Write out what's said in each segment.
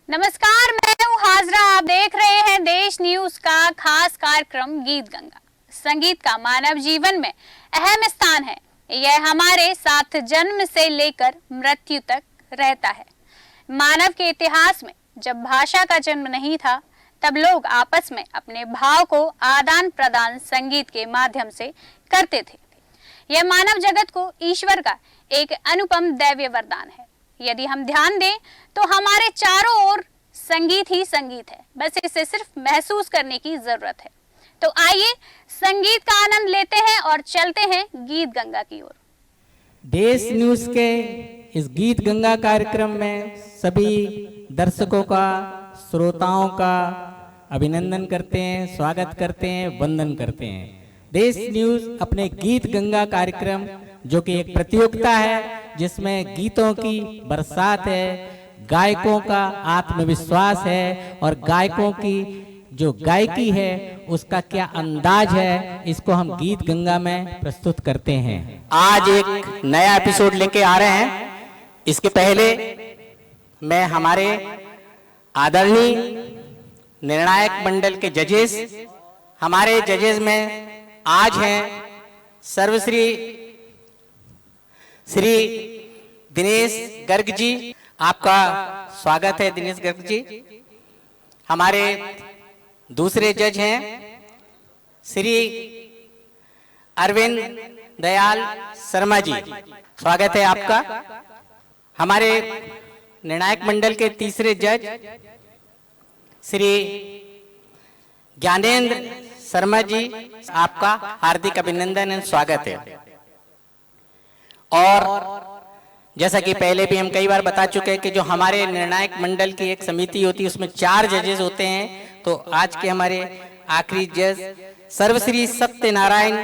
नमस्कार, मैं हूँ हाजरा। आप देख रहे हैं देश न्यूज का खास कार्यक्रम गीत गंगा। संगीत का मानव जीवन में अहम स्थान है। यह हमारे साथ जन्म से लेकर मृत्यु तक रहता है। मानव के इतिहास में जब भाषा का जन्म नहीं था, तब लोग आपस में अपने भाव को आदान प्रदान संगीत के माध्यम से करते थे। यह मानव जगत को ईश्वर का एक अनुपम दैवीय वरदान है। यदि हम ध्यान दें तो हमारे चारों ओर संगीत ही संगीत है, बस इसे सिर्फ महसूस करने की जरूरत है। तो आइए संगीत का आनंद लेते हैं और चलते हैं गीत गंगा की ओर। देश न्यूज के इस गीत गंगा कार्यक्रम में सभी दर्शकों का, श्रोताओं का अभिनंदन करते हैं, स्वागत करते हैं, वंदन करते हैं। देश न्यूज अपने गीत गंगा कार्यक्रम, जो कि एक प्रतियोगिता है जिसमें गीतों की बरसात है, गायकों का आत्मविश्वास है और गायकों की जो गायकी है उसका क्या अंदाज है, इसको हम गीत गंगा में प्रस्तुत करते हैं। आज एक नया एपिसोड लेके आ रहे हैं। इसके पहले मैं हमारे आदरणीय निर्णायक मंडल के जजेस, हमारे जजेस में आज हैं सर्वश्री श्री दिनेश गर्ग जी। आपका स्वागत है दिनेश गर्ग जी। हमारे दूसरे जज हैं श्री अरविंद दयाल शर्मा जी, स्वागत है आपका। हमारे निर्णायक मंडल के तीसरे जज श्री ज्ञानेंद्र शर्मा जी, आपका हार्दिक अभिनंदन एवं स्वागत है। और जैसा कि पहले भी हम कई बार बता चुके हैं कि जो हमारे निर्णायक मंडल की एक समिति होती है उसमें 4 जजेस होते हैं। तो आज के हमारे आखिरी जज सर्वश्री सत्यनारायण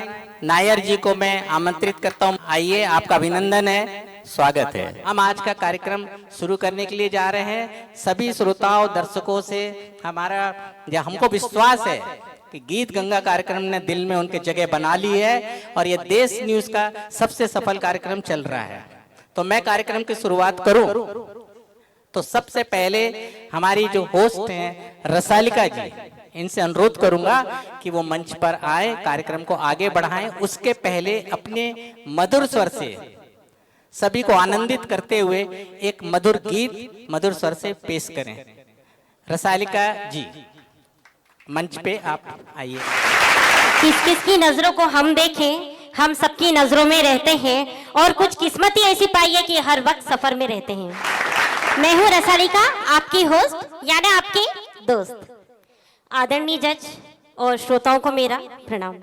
नायर जी को मैं आमंत्रित करता हूं। आइए, आपका अभिनंदन है, स्वागत है। हम आज का कार्यक्रम शुरू करने के लिए जा रहे हैं। सभी श्रोताओं, दर्शकों से हमको विश्वास है कि गीत गंगा कार्यक्रम ने दिल में उनके जगह बना ली है और ये देश न्यूज का सबसे सफल कार्यक्रम चल रहा है। तो मैं कार्यक्रम की शुरुआत करूं तो सबसे पहले हमारी जो होस्ट हैं रसालिका जी, इनसे अनुरोध करूंगा कि वो मंच पर आए, कार्यक्रम को आगे बढ़ाएं। उसके पहले अपने मधुर स्वर से सभी को आनंदित करते हुए एक मधुर गीत मधुर स्वर से पेश करें। रसालिका जी, मंच पे आप आइए। किस किस की नजरों को हम देखें, हम सबकी नजरों में रहते हैं और कुछ किस्मत ही ऐसी पाई है कि हर वक्त सफर में रहते हैं। मैं हूँ रसालिका, आपकी होस्ट यानी आपकी दोस्त। आदरणीय जज और श्रोताओं को मेरा प्रणाम।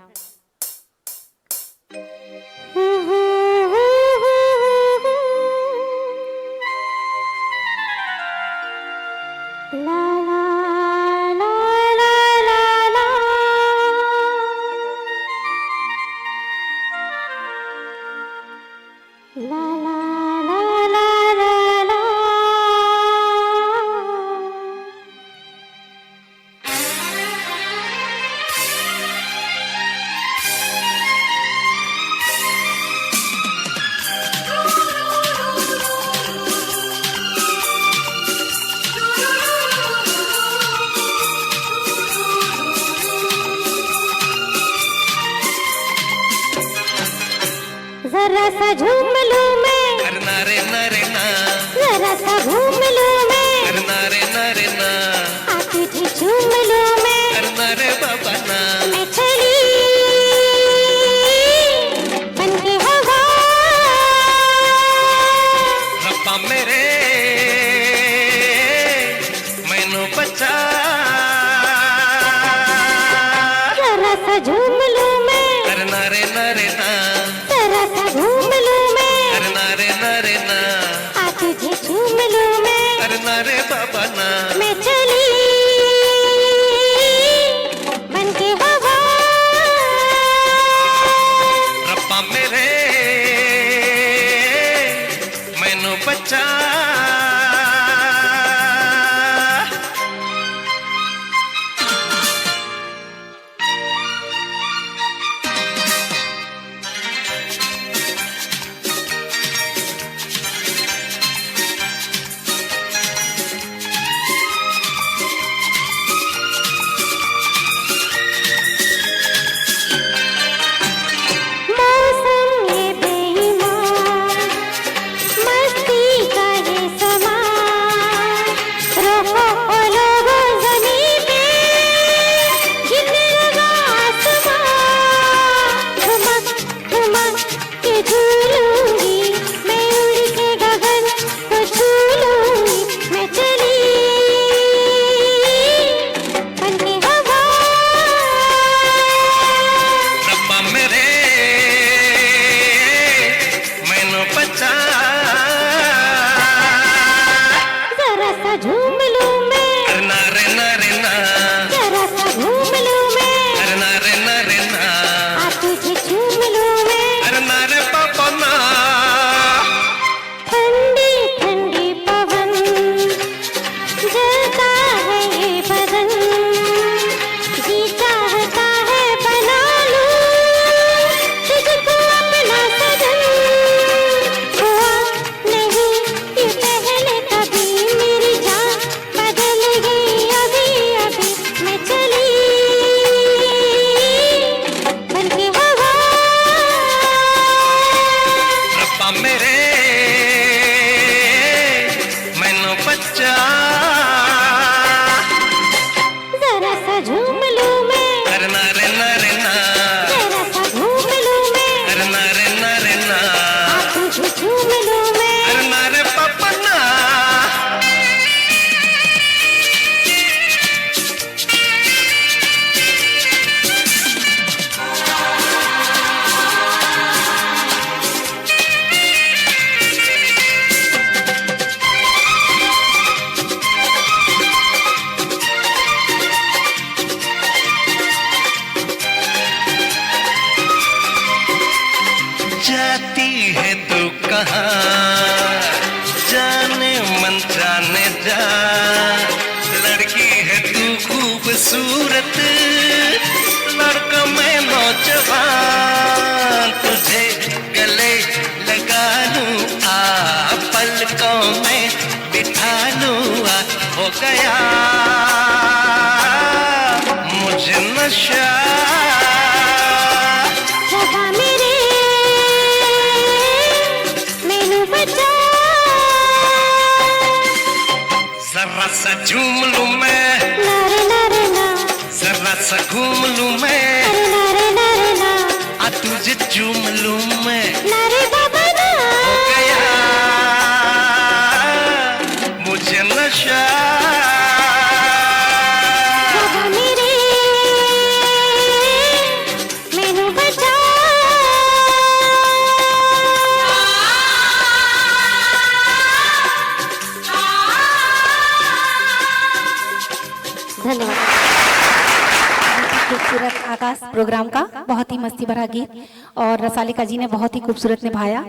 जरा सा झूम लूं मैं, करना रे ना रे ना, जरा सा घूम लूं मैं, करना रे ना रे ना, आती थी झूम लूं मैं, करना रे बाबा ना, मैं चली बन के हवा, रब्बा मेरे मैनू बचा। जरा सा झूम लूं मैं, करना रे ना रे ना, जरा सा घूम लूं मैं, करना रे ना रे ना, आती थी झूम लूं मैं, करना रे बाबा ना, मैं चली बन के हवा, रब्बा मेरे मैनू बचा। लड़की है तू खूबसूरत, लड़का मैं नौजवान, तुझे गले लगा लूं आ, पलकों में बिठा लूं आ, हो गया मुझे नशा। रब्बा मेरे मैनू बचा, जरा सा झूम लूं मैं, नारे नारे ना, जरा सा घूम लूं मैं, अरे नारे नारे ना, आ तुझे चूम लूं मैं, नारे बाबा ना। हो गया मुझे नशा। रब्बा मेरे मैनू बचा। धन्यवाद। खूबसूरत आगाज प्रोग्राम का, बहुत ही मस्ती भरा गीत और रसालिका जी ने बहुत ही खूबसूरत निभाया।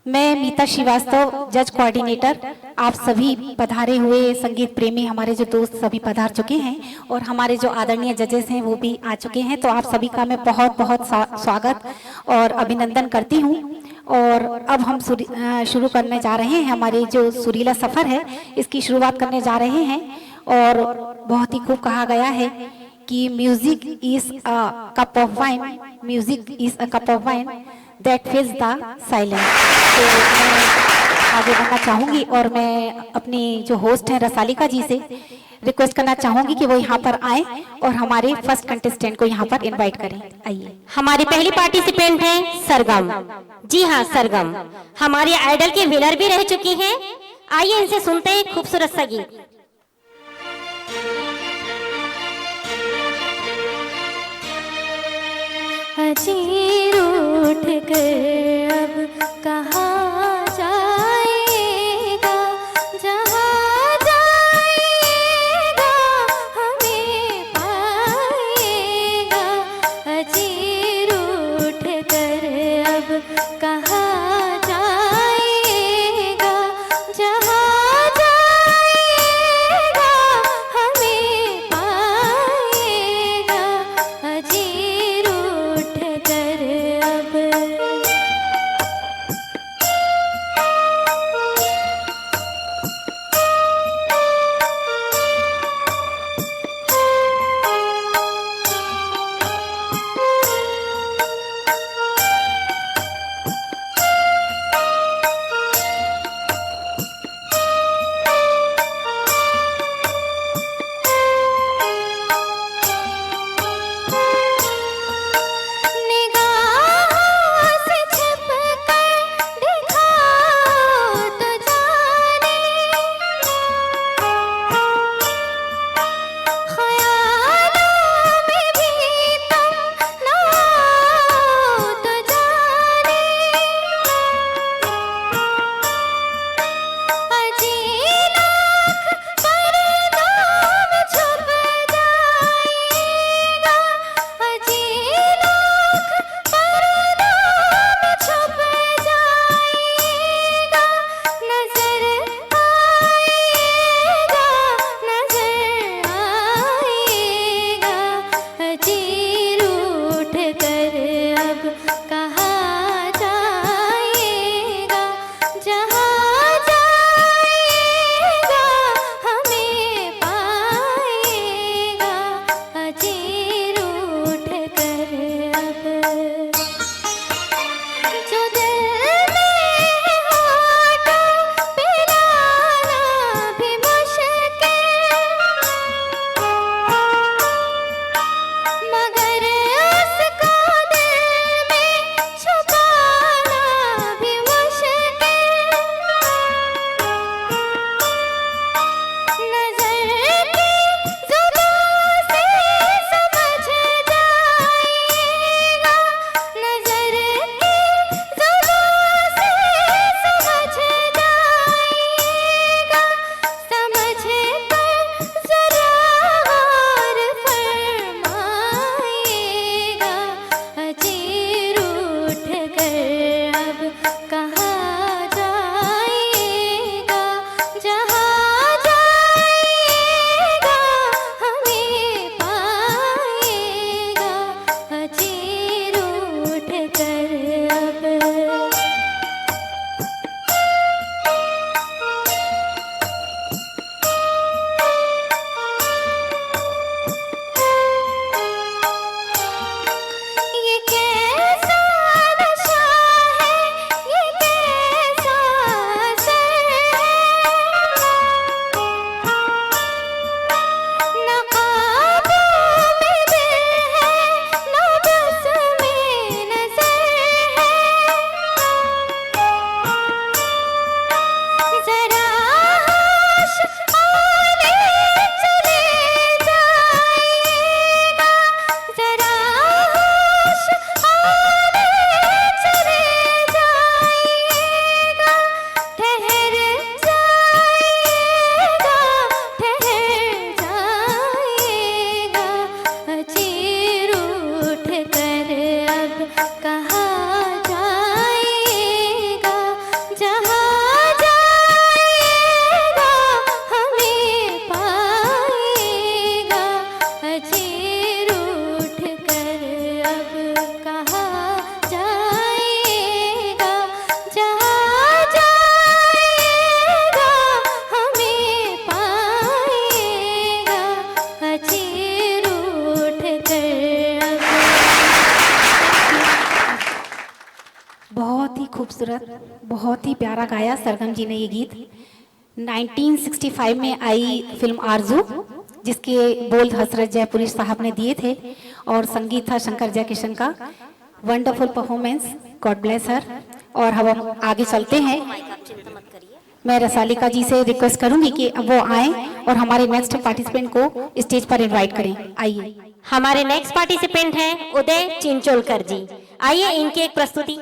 मैं मीता श्रीवास्तव, जज कोऑर्डिनेटर, आप सभी पधारे हुए संगीत प्रेमी हमारे जो दोस्त सभी पधार चुके हैं और हमारे जो आदरणीय जजेस हैं वो भी आ चुके हैं, तो आप सभी का मैं बहुत बहुत स्वागत और अभिनंदन करती हूँ। और अब हम शुरू करने जा रहे हैं, हमारे जो सुरीला सफ़र है इसकी शुरुआत करने जा रहे हैं। और बहुत ही खूब कहा गया है कि music is a cup of wine, music is a cup of wine that फिल्स the silence. तो मैं आगे बढ़ना चाहूँगी और मैं अपनी जो होस्ट हैं रसालिका जी से रिक्वेस्ट करना चाहूँगी कि वो यहाँ पर आए और हमारे फर्स्ट कंटेस्टेंट को यहाँ पर इनवाइट करें। आइए। हमारी पहली पार्टिसिपेंट है सरगम। जी हाँ, सरगम हमारे आइडल के विनर भी रह चुकी हैं। आइए इनसे सुनते हैं खूबसूरत सा गीत। अजीर उठ कर अब कहाँ जाएगा, जहाँ जाएगा हमें पाएगा। अजीर उठ कर अब कहाँ जाएगा, जहाँ जाएगा हमें पाएगा। अजीर उठ कर अब खूबसूरत, बहुत ही प्यारा गाया सरगम जी ने ये गीत। 1965 में आई फिल्म आरजू, जिसके बोल हसरत जयपुरी साहब ने दिए थे और संगीत था शंकर जयकिशन का। वंडरफुल परफॉर्मेंस, गॉड ब्लेस हर। और अब हम आगे चलते हैं। मैं रसालिका जी से रिक्वेस्ट करूंगी कि अब वो आए और हमारे नेक्स्ट पार्टिसिपेंट को स्टेज पर इनवाइट करें। आइए। हमारे नेक्स्ट पार्टिसिपेंट हैं उदय चिंचोलकर जी। आइए इनकी एक प्रस्तुति।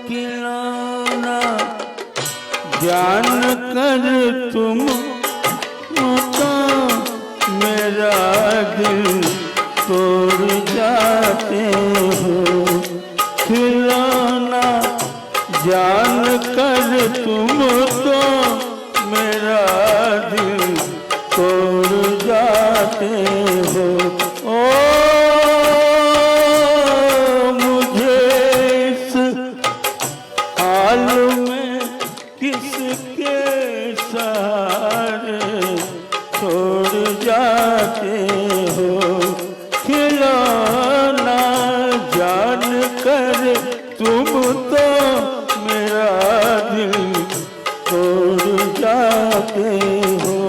खिलौना जान कर तुम तो मेरा दिल तोड़ जाते हो। खिलौना जान कर तुम तो मेरा दिल तोड़ जाते हो। ओ मुझे इस हाल में किसके सहारे छोड़ जाते हो। खिलौना जान कर तुम तो मेरा दिल तोड़ जाते हो।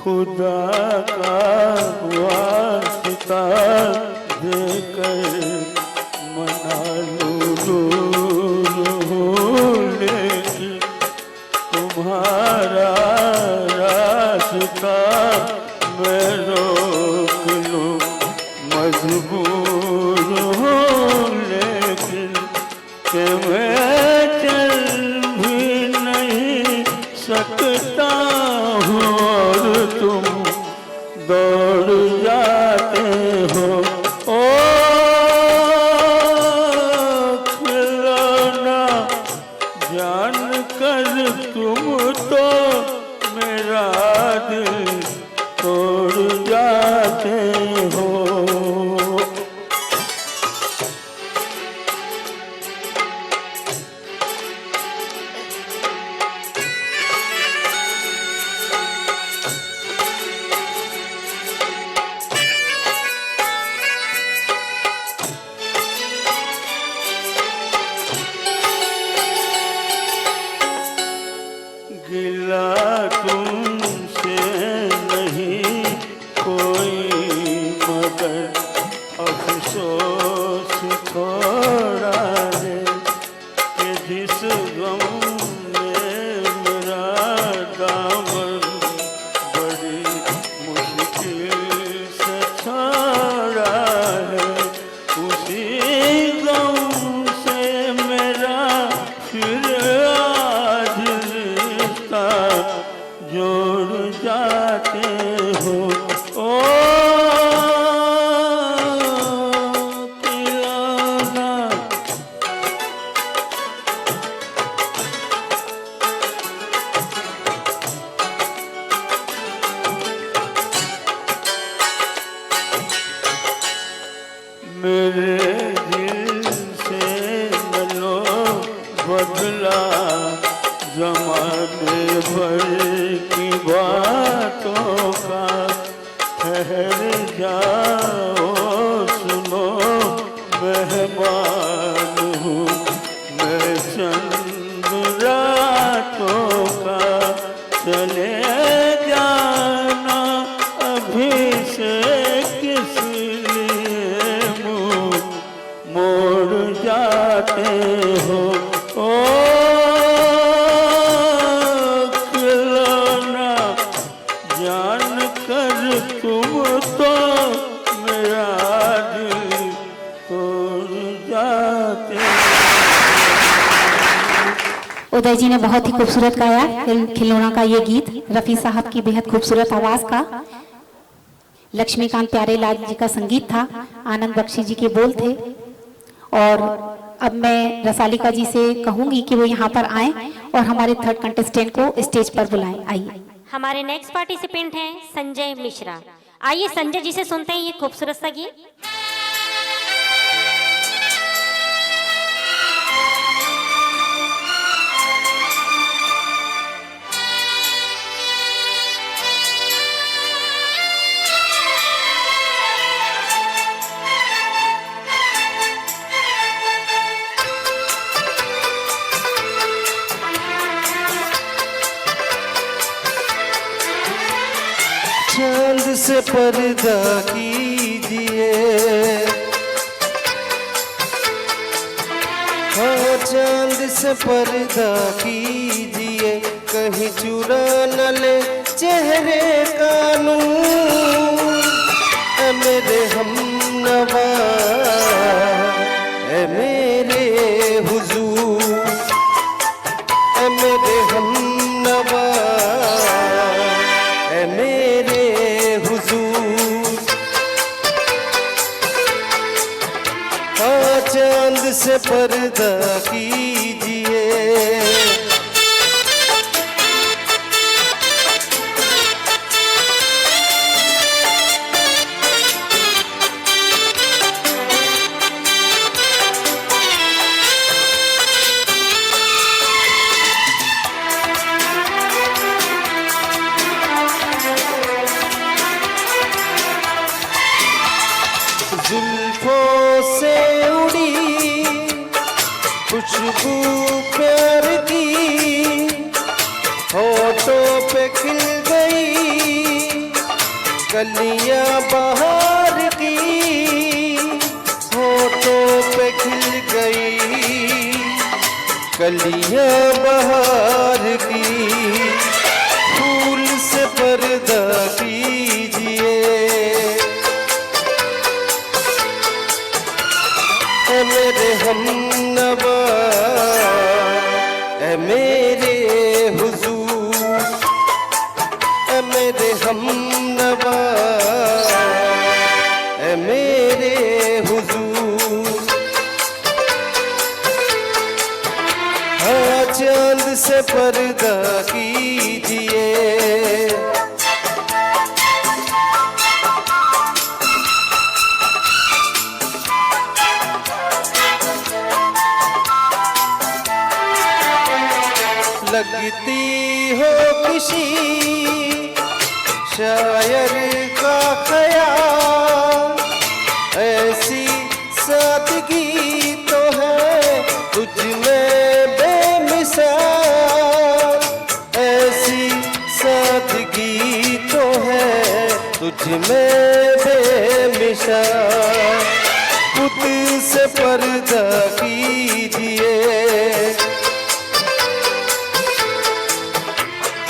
खुदा का वास्ता देकर मना लूं, लेकिन तुम्हारा रास्ता मैं रोक लूं मजबूर हूँ। लेकिन कि मैं चल भी नहीं सकता हूँ और तुम दौड़ जाते हो। ओ खिलौना जान कर तुम तो मेरा दिल तोड़ जाते हो। गिला तुमसे नहीं कोई मगर अफसोस थोड़ा है कि जिस गम ने मेरा दामन बड़ी मुश्किल से छोड़ा है। उसी गम से मेरा फिर जोड़ जाते हो। ओ खिलौना मेरे दिल से न लो बदला जमाने भर की बातों का। ठहर जाओ सुनो मेहमान हूँ मैं चंद रातों का। चले जाना अभी से किस लिए मुँह मोड़ जाते हो। ओ जान कर तुम तो मेरा दिल तोड़ जाते। उदय जी ने बहुत ही खूबसूरत गाया फिल्म खिलौना का ये गीत। रफी साहब की बेहद खूबसूरत आवाज का। लक्ष्मीकांत प्यारेलाल जी का संगीत था। आनंद बख्शी जी के बोल थे। और अब मैं रसालिका जी से कहूंगी कि वो यहाँ पर आए और हमारे थर्ड कंटेस्टेंट को स्टेज पर बुलाएं। आइए। हमारे नेक्स्ट पार्टिसिपेंट हैं संजय मिश्रा। आइए संजय जी से सुनते हैं ये खूबसूरत सा गीत। से पर्दा कीजिए, हाँ चांद से पर्दा कीजिए, कहीं चुरा न ले चेहरे का नूर। ऐ मेरे हमनवा, ऐ मेरे हुजूर, ऐ मेरे हमनवा, ऐ मेरे हुजूर। हाँ चांद से पर्दा कीजिए, जुल्फों से उड़ी खुशबू प्यार की, होठों पे खिल गई कलियां बहार की, होठों पे खिल गई कलियां बहार की। फूल से पर्दा कीजिए, ऐ मेरे हमनवा, ऐ मेरे हुजूर, ऐ मेरे हमनवा, ऐ मेरे हुजूर। हाँ चांद से पर्दा कीजिए, लगती हो किसी शायर का ख्याल, ऐसी सादगी तो है तुझ में बेमिसाल, ऐसी सादगी तो है तुझ में बेमिसाल। खुद से पर्दा कीजिए,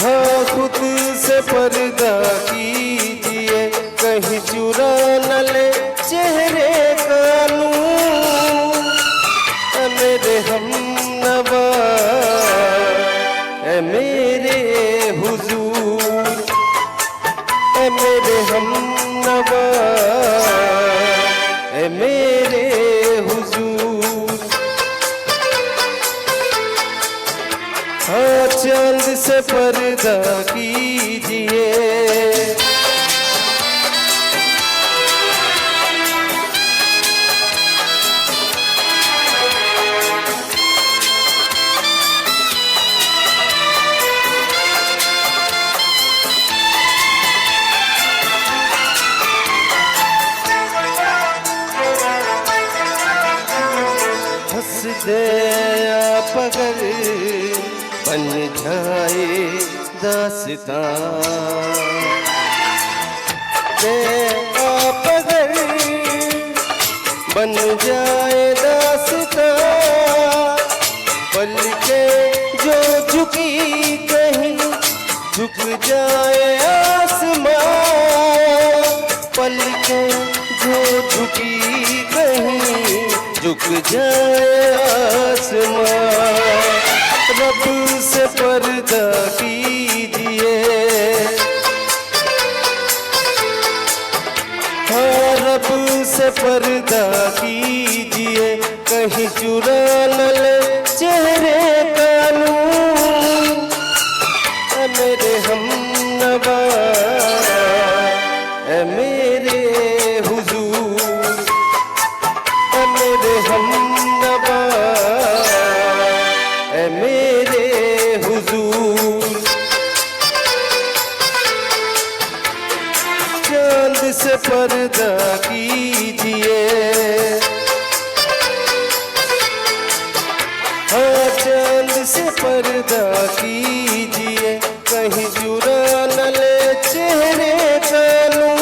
हाँ खुद से पर्दा कीजिए, कहीं चुरा न ले चेहरे का नूर। ऐ मेरे हमनवा, ऐ मेरे हुजूर, ऐ मेरे हमनवा, ऐ मेरे हुजूर। हाँ चांद से पर्दा कीजिए, हंस दे आप अगर बन जाए दास्तां, दे आप अगर बन जाए दास्तां, पल के जो झुकी कहीं झुक जाए आसमां, पल के जो झुकी कहीं झुक जाए आसमां। रब से पर्दा कीजिए, हाँ रब से पर्दा कीजिए, कहीं चुरा न ले चेहरे का नूर। ऐ मेरे हमनवा, ऐ मेरे हुजूर, ऐ मेरे हमनवा, ऐ मेरे हुजूर। चांद से पर्दा कीजिए, हाँ चांद से पर्दा कीजिए, कहीं चुरा न ले चेहरे का नूर।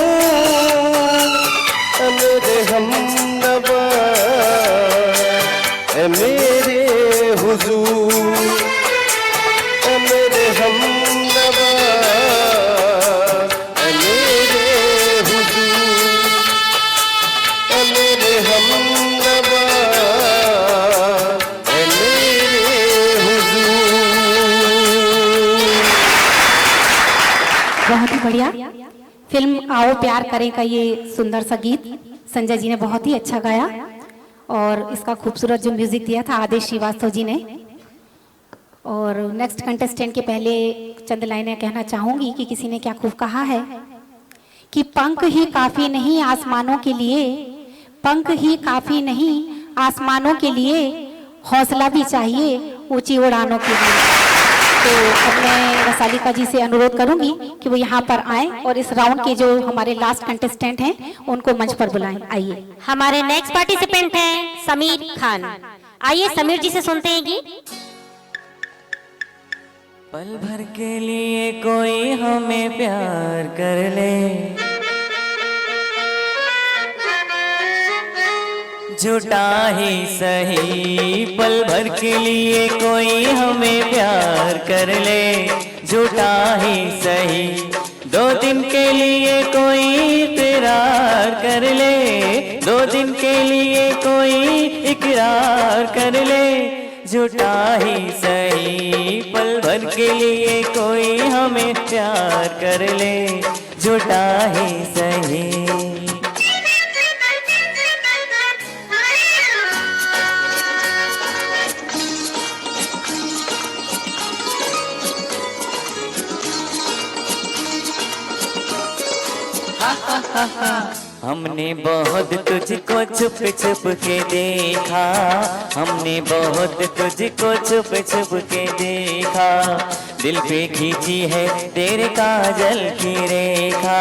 बहुत ही बढ़िया फिल्म आओ प्यार करें का ये सुंदर सा गीत संजय जी ने बहुत ही अच्छा गाया और इसका खूबसूरत जो म्यूजिक दिया था आदेश श्रीवास्तव जी ने। और नेक्स्ट कंटेस्टेंट के पहले चंद लाइनें कहना चाहूंगी कि किसी ने क्या खूब कहा है कि पंख ही काफी नहीं आसमानों के लिए, पंख ही काफी नहीं आसमानों के लिए, हौसला भी चाहिए ऊंची उड़ानों के लिए। तो अब मैं रसालिका जी से अनुरोध करूंगी कि वो यहाँ पर आए और इस राउंड के जो हमारे लास्ट कंटेस्टेंट हैं उनको मंच पर बुलाएं। आइए। हमारे नेक्स्ट पार्टिसिपेंट हैं समीर खान। आइए समीर जी से सुनते हैं गीत। पल भर के लिए कोई हमें प्यार कर ले, झूठा ही सही। पल भर के लिए कोई हमें प्यार कर ले, झूठा ही सही। 2 दिन के लिए कोई इकरार कर ले, 2 दिन के लिए कोई इकरार कर ले, झूठा ही सही। पल भर के लिए कोई हमें प्यार कर ले, झूठा ही सही। हमने बहुत तुझको छुप छुप के देखा, हमने बहुत तुझको छुप छुप के देखा। दिल पे खींची है तेरे काजल की रेखा,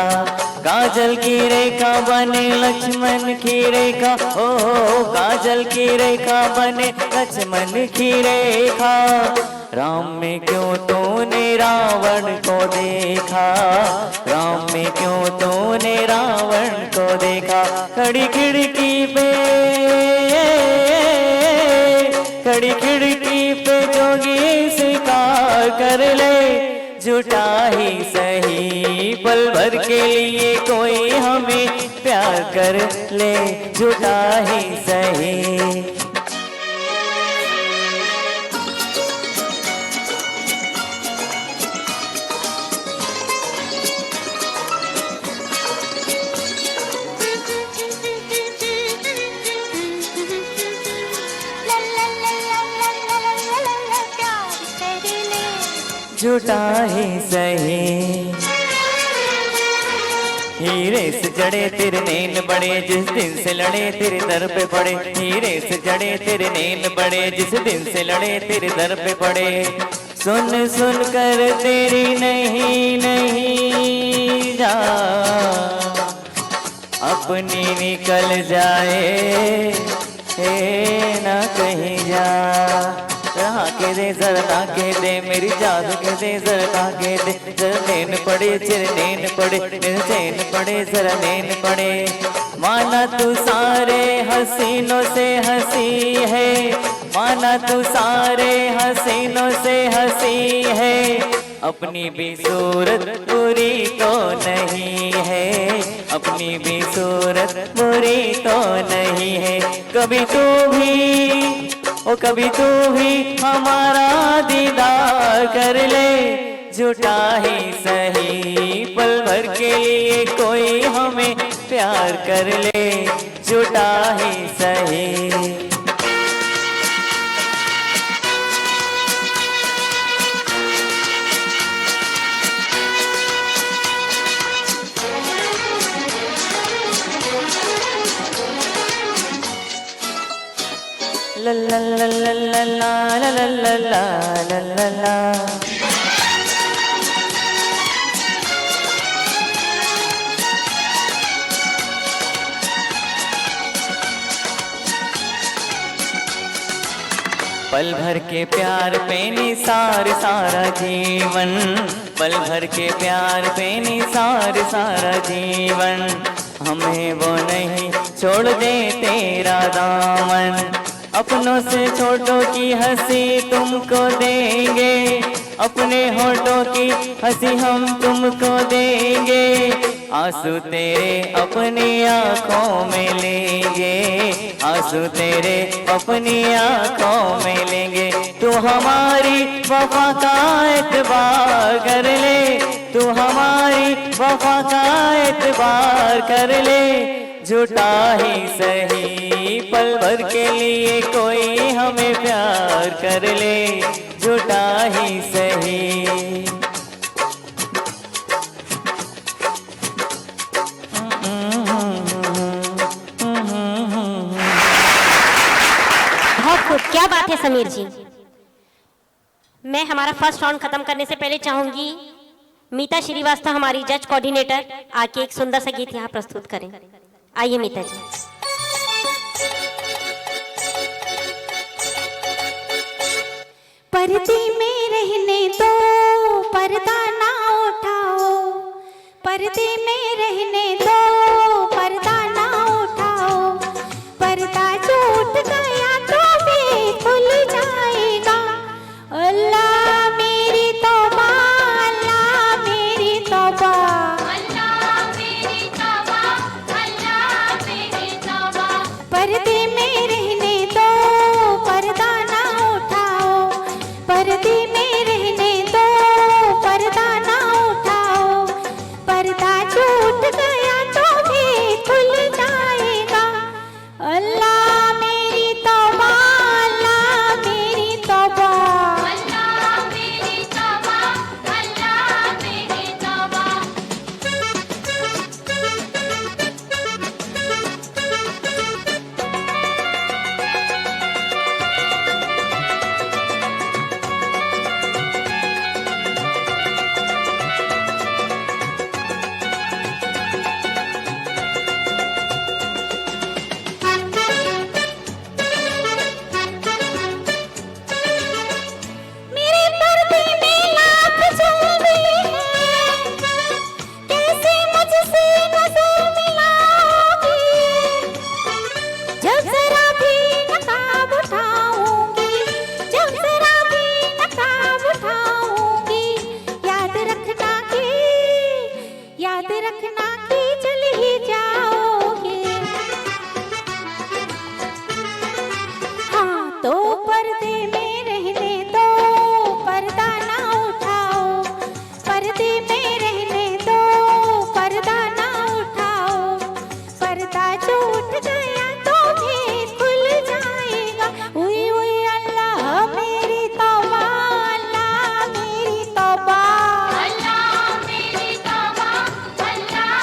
काजल की रेखा बने लक्ष्मण की रेखा। ओ काजल की रेखा बने लक्ष्मण की रेखा। राम में क्यों तूने रावण को देखा, राम में क्यों तूने रावण को देखा। खड़ी खिड़की पे, खड़ी खिड़की पे जोगी स्वीकार कर ले, झूठा ही सही। पल भर के लिए कोई हमें प्यार कर ले, झूठा ही सही। झूठा ही सही। हीरे से जड़े तेरे नैन बड़े, जिस दिन से लड़े तेरे दर पे पड़े। हीरे से जड़े तेरे नैन बड़े, जिस दिन से लड़े तेरे दर पे पड़े। सुन सुन कर तेरी नहीं नहीं जा, अपनी निकल जाए ना कहीं जा। जरा के दे जरा के दे मेरी जान के दे जरा के दे। जरा नैन पड़े तेरे नैन पड़े, नैन पड़े जरा नैन पड़े। माना तू सारे हसीनों से हंसी है, माना तू सारे हसीनों से हंसी है। अपनी भी सूरत बुरी तो नहीं है, अपनी भी सूरत बुरी तो नहीं है। कभी तू भी ओ कभी तू भी हमारा दीदार कर ले, झूठा ही सही। पल भर के लिए कोई हमें प्यार कर ले, झूठा ही सही। ला ला ला ला ला ला ला ला ला ला ला। पल भर के प्यार पे निसार सारा जीवन, पल भर के प्यार पे निसार सारा जीवन। हमें वो नहीं छोड़ दे तेरा दामन, अपनों से छोटों की हंसी तुमको देंगे, अपने होठों की हंसी हम तुमको देंगे। आंसू तेरे अपनी आंखों में लेंगे, आंसू तेरे अपनी आंखों में लेंगे। तू हमारी वफा का एतबार कर ले, तू हमारी वफा का एतबार कर ले, झूठा ही सही पल भर के लिए कोई हमें प्यार कर ले, झूठा ही सही। बहुत खूब, क्या बात है समीर जी। मैं हमारा फर्स्ट राउंड खत्म करने से पहले चाहूंगी मीता श्रीवास्तव हमारी जज कोऑर्डिनेटर आके एक सुंदर सा गीत यहाँ प्रस्तुत करें। आइए मीता जी। पर्दे में रहने दो, पर्दा ना उठाओ, पर्दे में रहने दो, पर्दा ना उठाओ, पर्दा छूट गया तो भी खुल जाएगा। अल्लाह मेरी तौबा, अल्लाह मेरी तौबा, अल्लाह मेरी तौबा, अल्लाह मेरी तौबा। पर्दे में रहने दो, पर्दा ना उठाओ, पर्दे में रहने दो, पर्दा ना उठाओ, पर्दा छूट गया तो भी खुल जाएगा। अल्लाह मेरी तौबा, अल्लाह मेरी तौबा, अल्लाह मेरी तौबा, अल्लाह मेरी तौबा। मेरे पर्दे में लाख जलवे हैं, कैसे मुझसे नजर मिलाओगी। जब जरा भी नकाब उठाऊंगी, जब जरा भी नकाब उठाऊंगी, याद रखना कि चल ही जाओगे। हाँ तो पर्दे में रहने दो, पर्दा ना उठाओ, पर्दे में रहने दो, पर्दा ना उठाओ, पर्दा छूट गया तो भी खुल जाएगा। उई उई अल्लाह मेरी तौबा, अल्लाह मेरी तौबा, अल्लाह मेरी तौबा, अल्लाह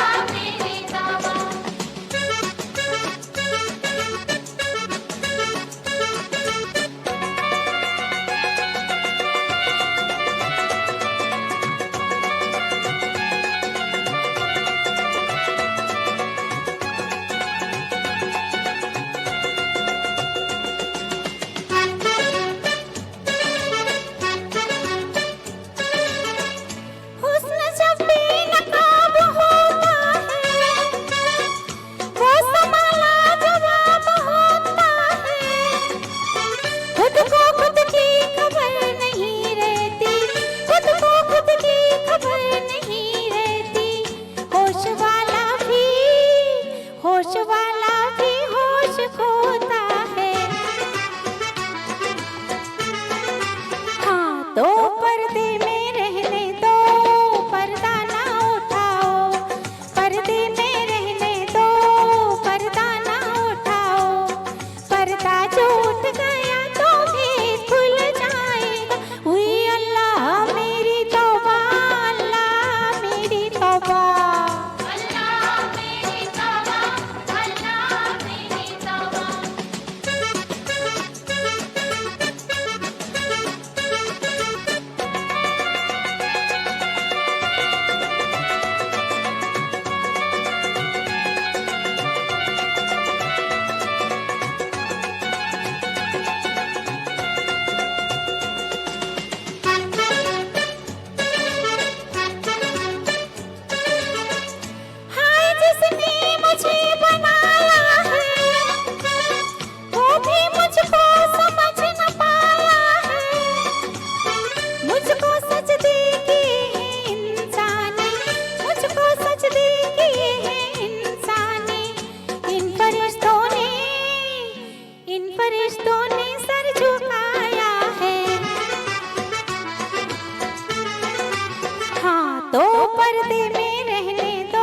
पर्दे में रहने दो,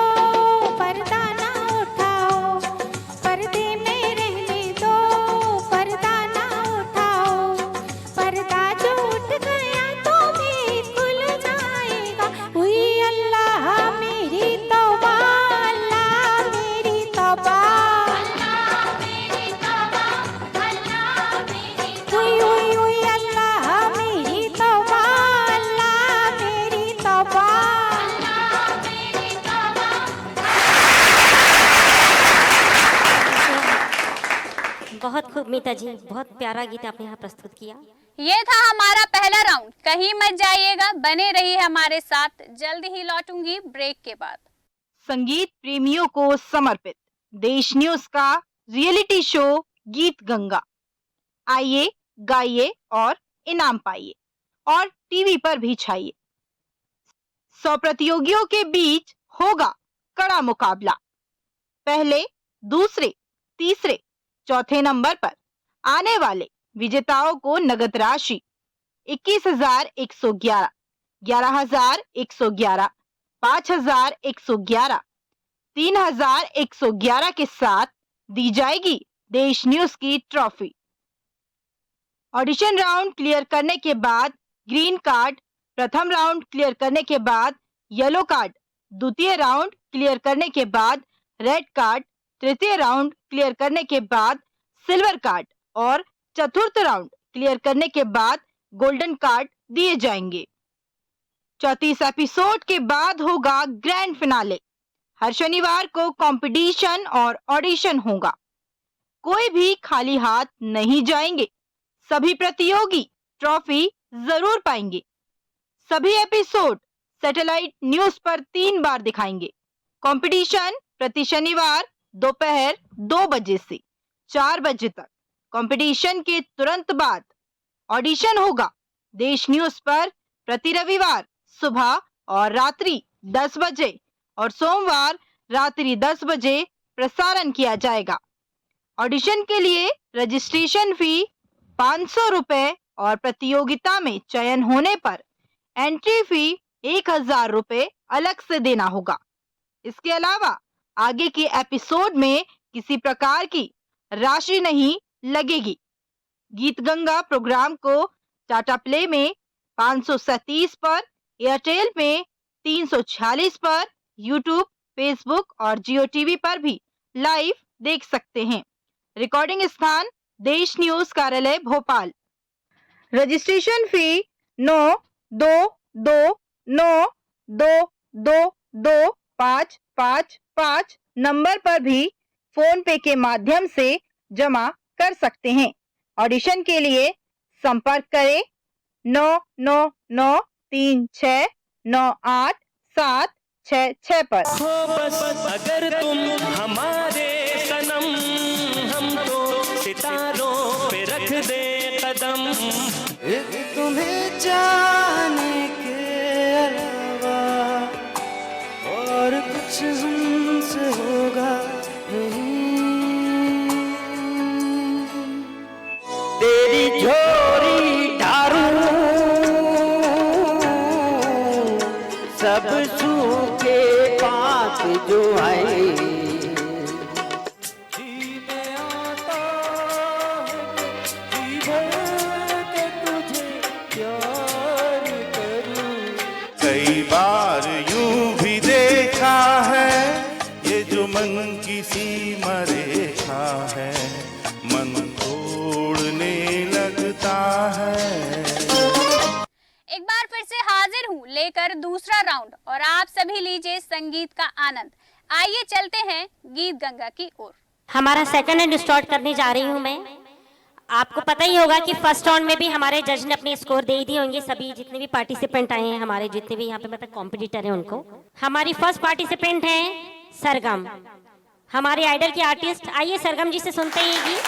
पर्दा ना उठाओ, पर्दे में रहने दो, पर्दा ना उठाओ, पर्दा जो उठ गया तो भी खुल जाएगा। हुई अल्लाह मेरी तौबा, अल्लाह मेरी तौबा, हुई हुई हुई अल्लाह मेरी तौबा, अल्लाह मेरी तौबा। बहुत खूब मीता जी, बहुत प्यारा गीत आपने यहाँ प्रस्तुत किया। ये था हमारा पहला राउंड। कहीं मत जाइएगा, बने रहिए हमारे साथ। जल्द ही लौटूंगी ब्रेक के बाद। संगीत प्रेमियों को समर्पित देश न्यूज का रियलिटी शो गीत गंगा। आइए, गाइए और इनाम पाइए और टीवी पर भी छाइए। 100 प्रतियोगियों के बीच होगा कड़ा मुकाबला। पहले, दूसरे, तीसरे, चौथे नंबर पर आने वाले विजेताओं को नगद राशि 21,111, 11,111, 5,111, 3,111 के साथ दी जाएगी देश न्यूज की ट्रॉफी। ऑडिशन राउंड क्लियर करने के बाद ग्रीन कार्ड, प्रथम राउंड क्लियर करने के बाद येलो कार्ड, द्वितीय राउंड क्लियर करने के बाद रेड कार्ड, तृतीय राउंड क्लियर करने के बाद सिल्वर कार्ड और चतुर्थ राउंड क्लियर करने के बाद गोल्डन कार्ड दिए जाएंगे। 34 एपिसोड के बाद होगा ग्रैंड फिनाले। हर शनिवार को कंपटीशन और ऑडिशन होगा। कोई भी खाली हाथ नहीं जाएंगे। सभी प्रतियोगी ट्रॉफी जरूर पाएंगे। सभी एपिसोड सैटेलाइट न्यूज पर 3 बार दिखाएंगे। कंपटीशन प्रति शनिवार दोपहर 2 बजे से 4 बजे तक। कंपटीशन के तुरंत बाद ऑडिशन होगा। देश न्यूज पर प्रति रविवार सुबह और रात्रि 10 बजे और सोमवार रात्रि 10 बजे प्रसारण किया जाएगा। ऑडिशन के लिए रजिस्ट्रेशन फी 500 रुपए और प्रतियोगिता में चयन होने पर एंट्री फी 1,000 रुपए अलग से देना होगा। इसके अलावा आगे के एपिसोड में किसी प्रकार की राशि नहीं लगेगी। गीत गंगा प्रोग्राम को टाटा प्ले में 537 पर, एयरटेल में 346 पर, यूट्यूब, फेसबुक और जियो टीवी पर भी लाइव देख सकते हैं। रिकॉर्डिंग स्थान देश न्यूज कार्यालय भोपाल। रजिस्ट्रेशन फी 92292222555 नंबर पर भी फोन पे के माध्यम से जमा कर सकते हैं। ऑडिशन के लिए संपर्क करें 9993698766 पर। बस अगर तुम हमारे सनम, हम तो सितारों पे रख दे कदम। एक तुम्हें जाने के अलावा और कुछ हमसे होगा नहीं। तेरी झोरी ढारू सब सूखे पात जो आए। कई बार यूं भी देखा है ये जो मन की सीमा रेखा है, मन तोड़ने लगता है। एक बार फिर से हाजिर हूँ लेकर दूसरा राउंड और आप सभी लीजिए संगीत का आनंद। आइए चलते हैं गीत गंगा की ओर। हमारा सेकंड हैंड स्टार्ट करने जा रही हूँ मैं। आपको पता ही होगा कि फर्स्ट राउंड में भी हमारे जज ने अपने स्कोर दे ही दिए होंगे। सभी जितने भी पार्टिसिपेंट आए हैं, हमारे जितने भी यहाँ पे मतलब कॉम्पिटिटर हैं उनको। हमारी फर्स्ट पार्टिसिपेंट है सरगम, हमारे आइडल के आर्टिस्ट। आइए सरगम जी से सुनते हैं ये गीत।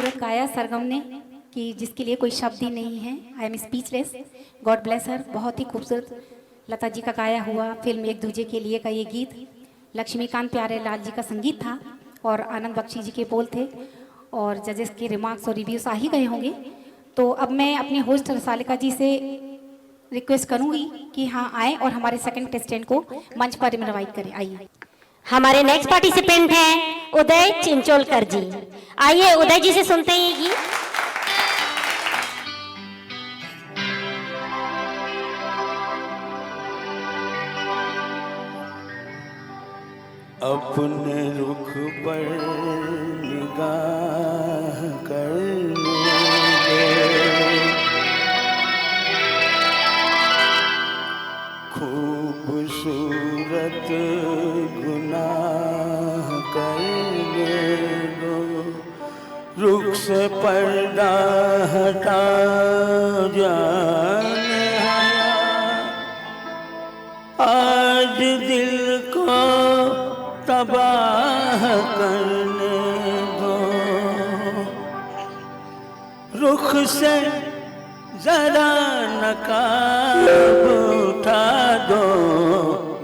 खूबसूरत गाया सरगम ने कि जिसके लिए कोई शब्द ही नहीं है। I am speechless. God bless her. बहुत ही खूबसूरत लता जी का गाया हुआ फिल्म एक दूजे के लिए का ये गीत लक्ष्मीकांत प्यारे लाल जी का संगीत था और आनंद बख्शी जी के बोल थे और जजेस के रिमार्क्स और रिव्यूज आ ही गए होंगे। तो अब मैं अपने होस्ट रसालिका जी से रिक्वेस्ट करूंगी कि हाँ आए और हमारे सेकंड कंटेस्टेंट को मंच पर इनवाइट करें। आइए। हमारे नेक्स्ट पार्टिसिपेंट हैं उदय चिंचोलकर जी। आइए उदय जी से सुनते हैं ये गीत। अपने रुख पर निगाह करने दे, खूबसूरत गुनाह करने दो, रुख से पर्दा हटा जाने आया, आज दिल को तबाह करने दो, रुख से जरा नकाब उठा दो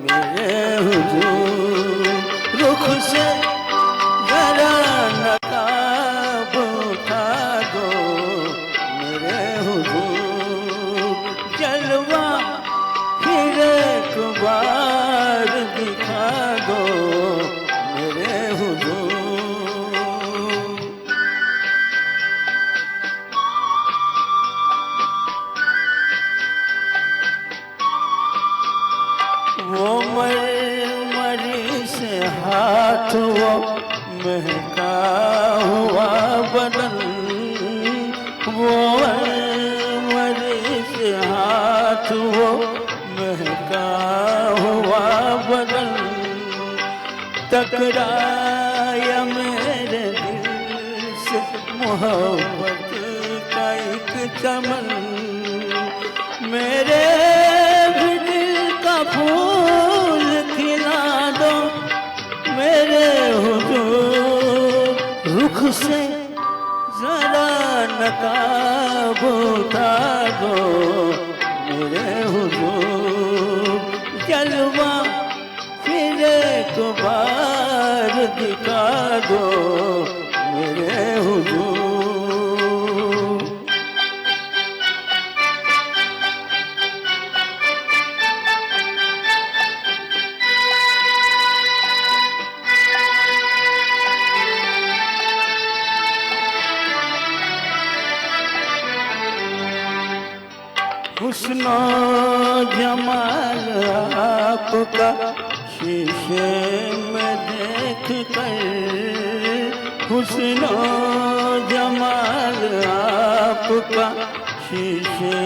मेरे हुजूर, रुख से जरा नकाब उठा दो मेरे हुजूर, जलवा फिर एक बार दिखा दो मेरे हुजूर। वो मरमरी से हाथ, वो महका हुआ बदन, वो मरमरी से हाथ, वो महका हुआ बदन, टकराया मेरे दिल से मोहब्बत का एक चमन, मेरे भी दिल का फूल खिला दो मेरे हुजूर, रुख से जरा नकाब उठा दो मेरे हुजूर, जलवा फिर एक बार दिखा दो मेरे हुजूर। हुस्नो जमाल आपका शीशे में देख कर, हुस्नो जमाल आपका शीशे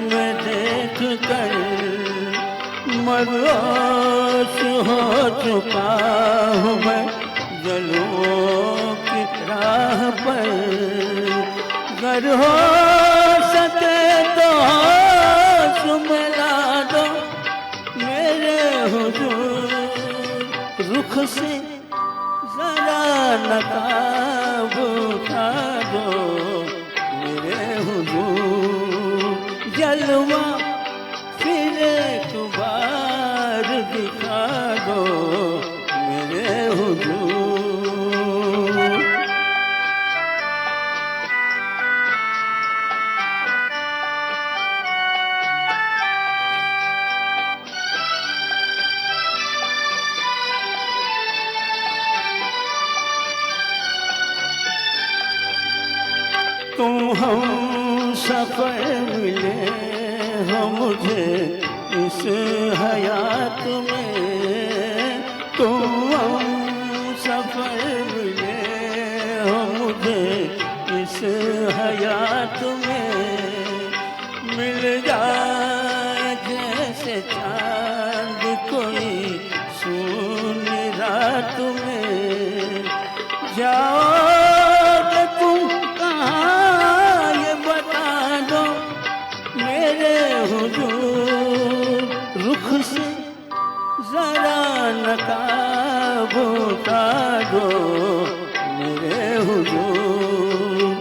में देख कर, मदहोश हो चुका हूँ मैं जलवों की राह पर, गर हो सके तो होश मिला दो मेरे हुजूर, रुख से जरा नकाब उठा दो मेरे हुजूर, जलवा फिर एक बार दिखा दो मेरे हुजूर। तुम हम सफर मिले हो मुझे इस हयात में, तुम हम सफर मिले हो मुझे इस हयात में, मिल जाए जैसे चांद कोई सूनी रात में, जाओ तुम कहाँ ये बता दो मेरे हुजूर, रुख से जरा नकाब उठा दो मेरे हुजूर,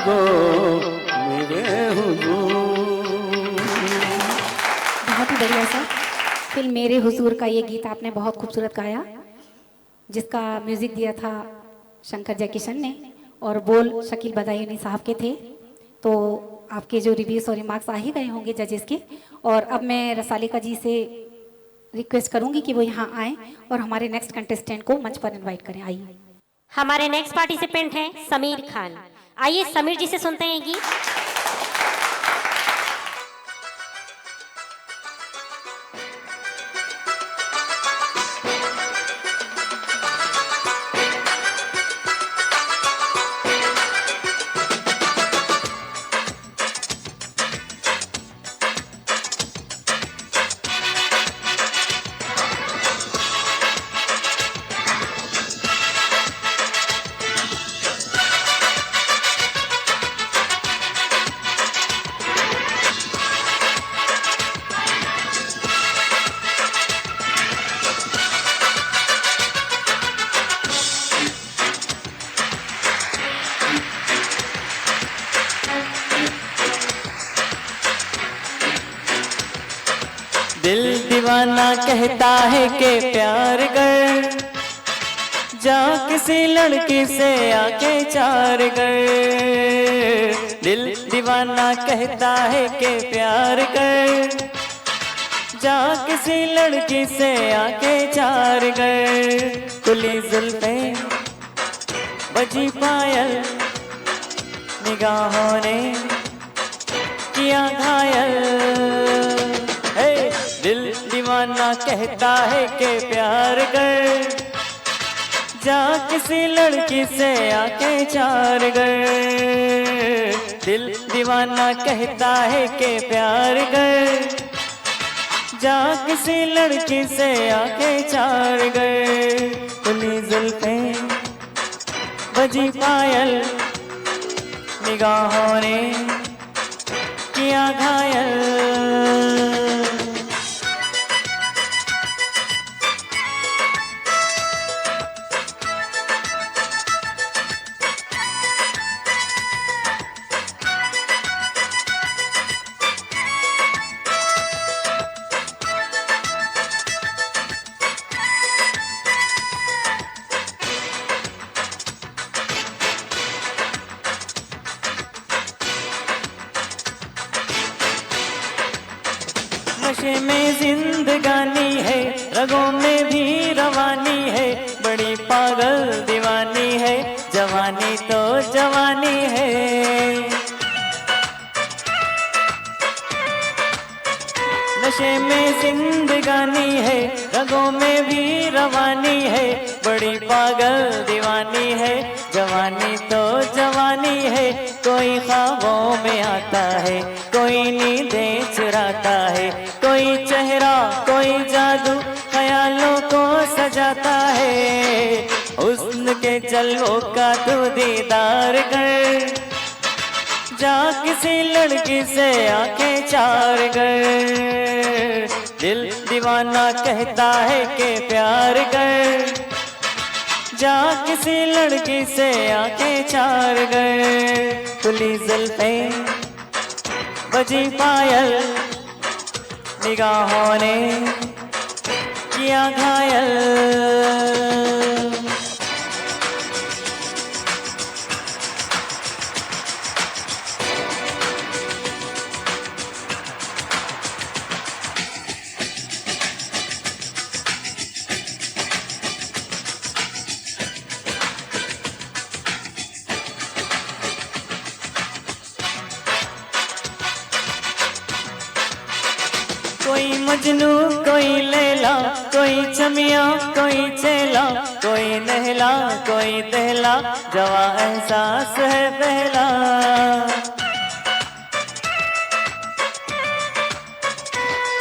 गो मेरे हुजूर। बहुत ही बढ़िया सर। फिल्म मेरे हुजूर का ये गीत आपने बहुत खूबसूरत गाया, जिसका म्यूजिक दिया था शंकर जयकिशन ने और बोल शकील बदायूनी साहब के थे। तो आपके जो रिव्यूज और रिमार्क्स आ ही गए होंगे जजेस के। और अब मैं रसालिका जी से रिक्वेस्ट करूंगी कि वो यहाँ आए और हमारे नेक्स्ट कंटेस्टेंट को मंच पर इनवाइट करें। आइए। हमारे नेक्स्ट पार्टिसिपेंट हैं समीर खान। आइए समीर जी से सुनते हैं गीत। दिल दीवाना कहता है कि प्यार कर, जा किसी लड़की से आके चार कर। दिल दीवाना कहता है कि प्यार कर, जा किसी लड़की से आके चार कर। खुली जुल्फे बजी पायल, निगाहों ने किया घायल। दिल दीवाना कहता है कि प्यार कर, जा किसी लड़की से आके चार कर। दिल दीवाना कहता है कि प्यार कर, जा किसी लड़की से आके चार कर। खुली जुल्फे बजी पायल, निगाहों ने किया घायल। नशे में जिंदगानी है, रगों में भी रवानी है। बड़ी पागल दीवानी है, जवानी तो जवानी है। नशे में जिंदगानी है, रगों में भी रवानी है। बड़ी पागल दीवानी है, जवानी तो जवानी है। कोई ख्वाबों में आता है, कोई नींदें चुराता है। कोई चेहरा कोई जादू ख्यालों को सजाता है। हुस्न के जलवों का तू दीदार कर, जा किसी लड़की से आंखें चार कर। दिल दीवाना कहता है कि प्यार कर, जा किसी लड़की से आंखें चार कर। खुली जुल्फे बजी पायल, निगाहों ने किया घायल। कोई मजनू कोई लैला, कोई चमिया कोई चेला। कोई नहला कोई दहला, जवा एहसास है पहला।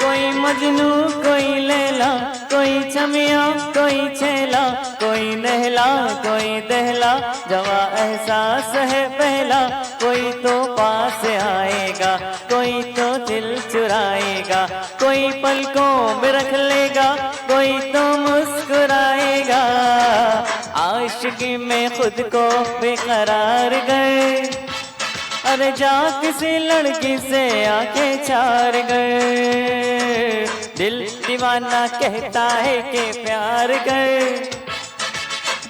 कोई मजनू कोई लैला, कोई चमिया कोई चेला। कोई नहला कोई दहला, जवा एहसास है पहला। कोई तो पास आएगा, कोई तो दिल चुराएगा। कोई पलकों में रख लेगा, कोई तो मुस्कुराएगा। आशिकी में खुद को बेकरार गए, अरे जा किसी लड़की से आंखें चार गए, दिल दीवाना कहता है कि प्यार गए।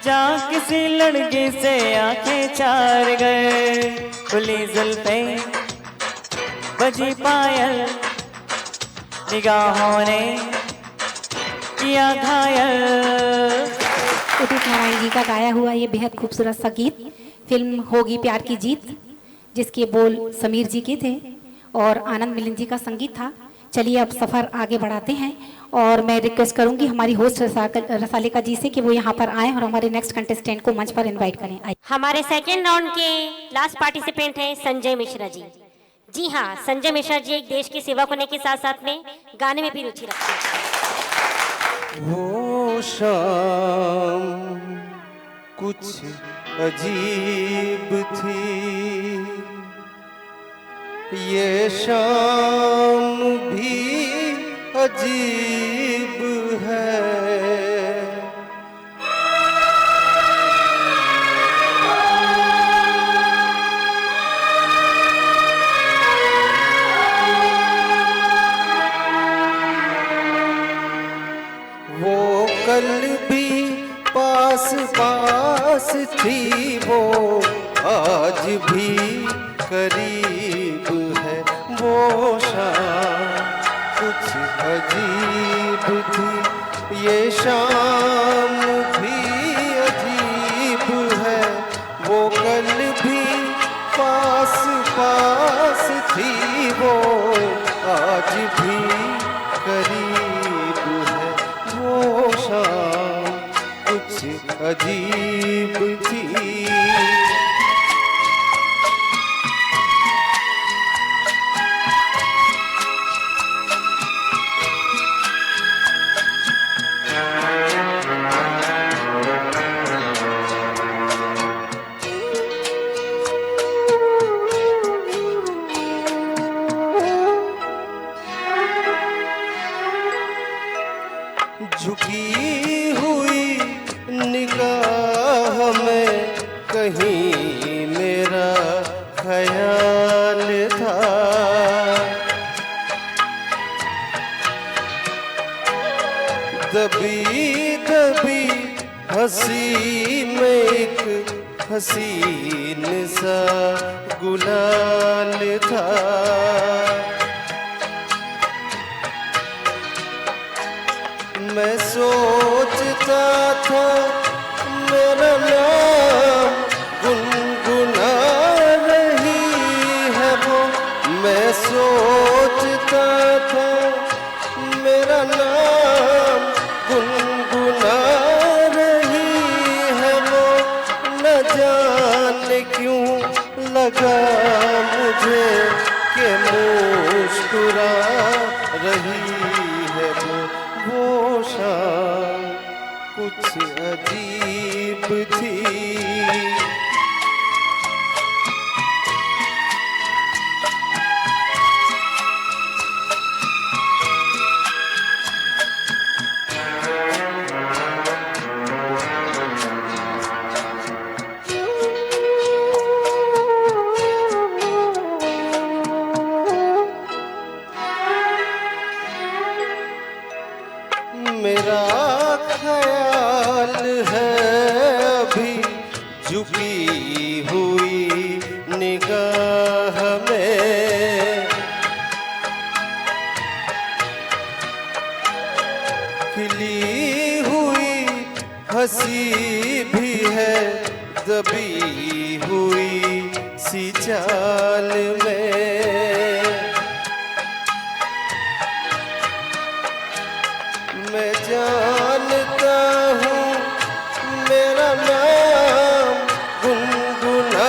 जा किसी लड़की से आंखें चार गए, खुली जुल्फें बजी पायल, निगाहों ने किया घायल। उदित नारायण जी का गाया हुआ ये बेहद खूबसूरत सा गीत फिल्म होगी प्यार की जीत, जिसके बोल समीर जी के थे और आनंद मिलिंद जी का संगीत था। चलिए अब सफर आगे बढ़ाते हैं और मैं रिक्वेस्ट करूंगी हमारी होस्ट रसालिका जी से कि वो यहाँ पर आए और हमारे नेक्स्ट कंटेस्टेंट को मंच पर इनवाइट करें। आइए। हमारे सेकेंड राउंड के लास्ट पार्टिसिपेंट हैं संजय मिश्रा जी। जी हाँ, संजय मिश्रा जी एक देश के सेवक होने के साथ साथ में गाने में भी रुचि रखते हैं। वो शाम कुछ अजीब थी, ये शाम भी अजीब है। वो कल भी पास पास थी, वो आज भी करीब है। वो शाम कुछ अजीब थी, ये शाम भी अजीब है। वो कल भी पास पास थी, वो आज भी करीब है। वो शाम कुछ अजीब थी। झुकी हुई निगाह में कहीं मेरा ख्याल था। दबी दबी हंसी में एक हसीन सा गुलाल था। मैं सोचता था मेरा नाम गुनगुना रही है वो। मैं सोचता था मेरा नाम गुनगुना रही है वो। न जाने क्यों लगा मुझे कि मुस्कुरा रही है वो शाम कुछ अजीब थी। मेरा ख्याल है अभी झुकी हुई निगाह में। खिली हुई हंसी भी है दबी हुई सी चाल में। मैं जानता हूँ मेरा नाम गुनगुना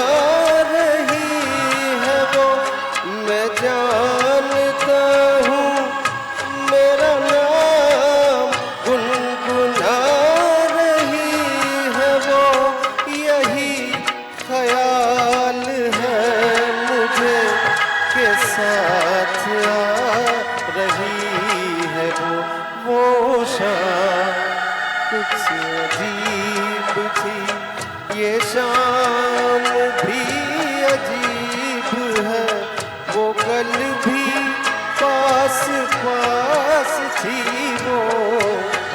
रही है वो। मैं जानता हूँ मेरा नाम गुनगुना रही है वो। यही ख्याल है मुझे के साथ आ रही है वो शाम कुछ अजीब थी। ये शाम भी अजीब कल भी पास पास थी वो,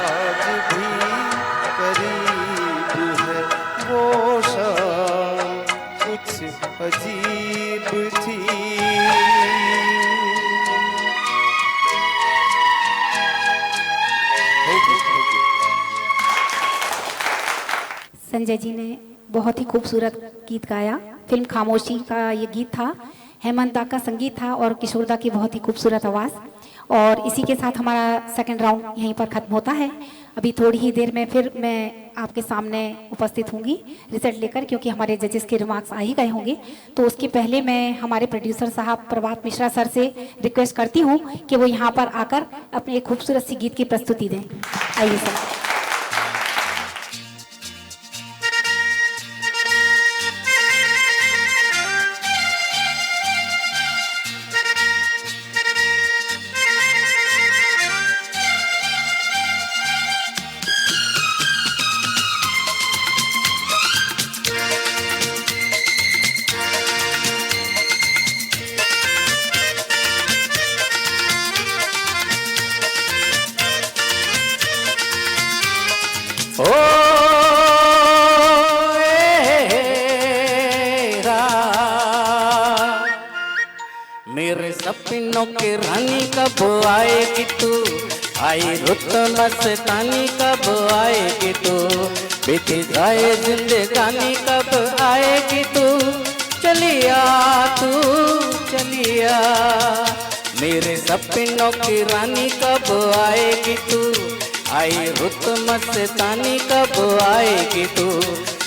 आज भी करीब है वो शाम, कुछ अजीब थी। संजय जी ने बहुत ही खूबसूरत गीत गाया। फिल्म खामोशी का ये गीत था, हेमंत दा का संगीत था और किशोर दा की बहुत ही खूबसूरत आवाज़। और इसी के साथ हमारा सेकंड राउंड यहीं पर ख़त्म होता है। अभी थोड़ी ही देर में फिर मैं आपके सामने उपस्थित होंगी रिजल्ट लेकर, क्योंकि हमारे जजेस के रिमार्क्स आ ही गए होंगे। तो उसके पहले मैं हमारे प्रोड्यूसर साहब प्रभात मिश्रा सर से रिक्वेस्ट करती हूँ कि वो यहाँ पर आकर अपने एक खूबसूरत सी गीत की प्रस्तुति दें। आइए सर। मेरे सपनों की रानी कब आएगी तू, आई रुत मस्तानी कब आएगी तू, बीती जाए जिंदगानी कब आएगी तू, चलिया तू चलिया। मेरे सपनों की रानी कब आएगी तू, आई रुत मस्तानी कब आएगी तू,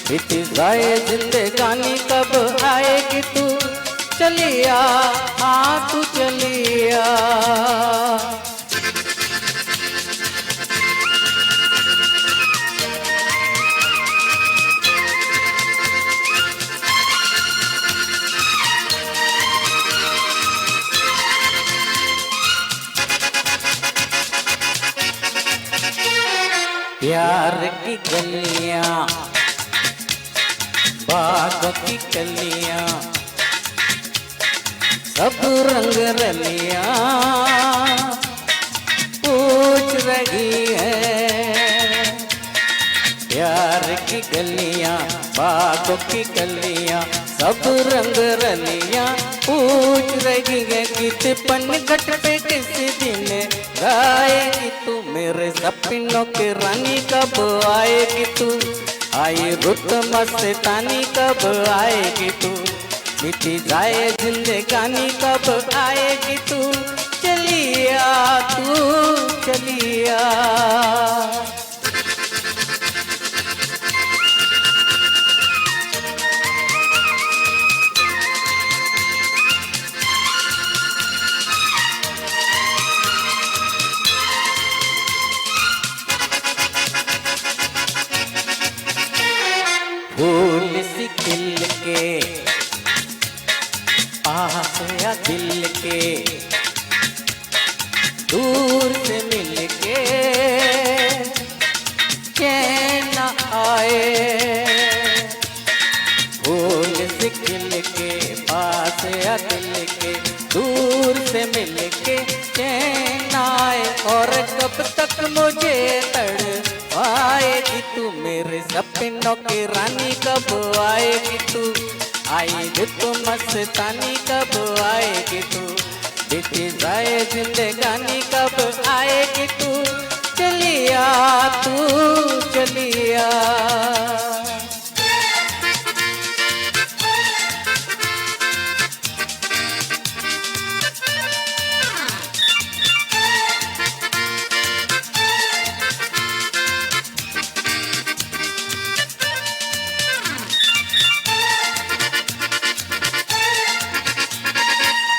बीती जाए जिंदगानी कब आएगी तू, चलिया हाँ तू चलिया। प्यार की गलियां बागों की कलियां सब रंग रलियां पूछ रही है। प्यार की गलियां बागों की कलियां सब रंग रलियां पूछ रही है, गीत पनघट पे किस दिन गाएगी तू, मेरे सपनों की रानी कब आएगी तू, आई रुत मस्तानी कब आएगी तू, बीती जाए जिंदगानी कब आएगी तू, चलिया तू चलिया। फूल सी खिल के पास या दिल के दूर से मिल के चैन न आए, फूल से खिल के पास या दिल के दूर से मिल के चैन न आए, और कब तक मुझे तड़पाएगी तू, मेरे सपनों की रानी कब आएगी तू, आई रुत मस्तानी कब आएगी तू, बीती जाए जिंदगानी कब आएगी तू, चलिया तू चलिया।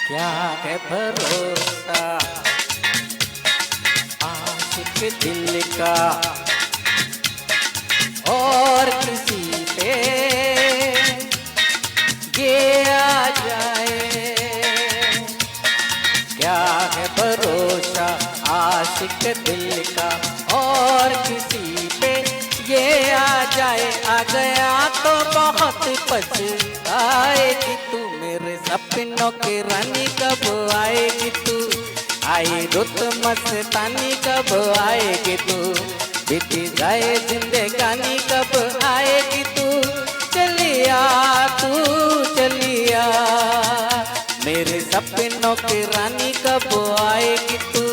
क्या है भरोसा आशिक दिल का और किसी पे ये आ जाए, क्या है भरोसा आशिक दिल का और किसी पे ये आ जाए, आ गया तो बहुत पछताएगी तू, मेरे सपनों की रानी कब आएगी तू, आई रुत मस्तानी कब आएगी तू, बीती जाए जिंदगानी कब आएगी तू, चलिया तू चलिया, मेरे सपनों की रानी कब आएगी तू,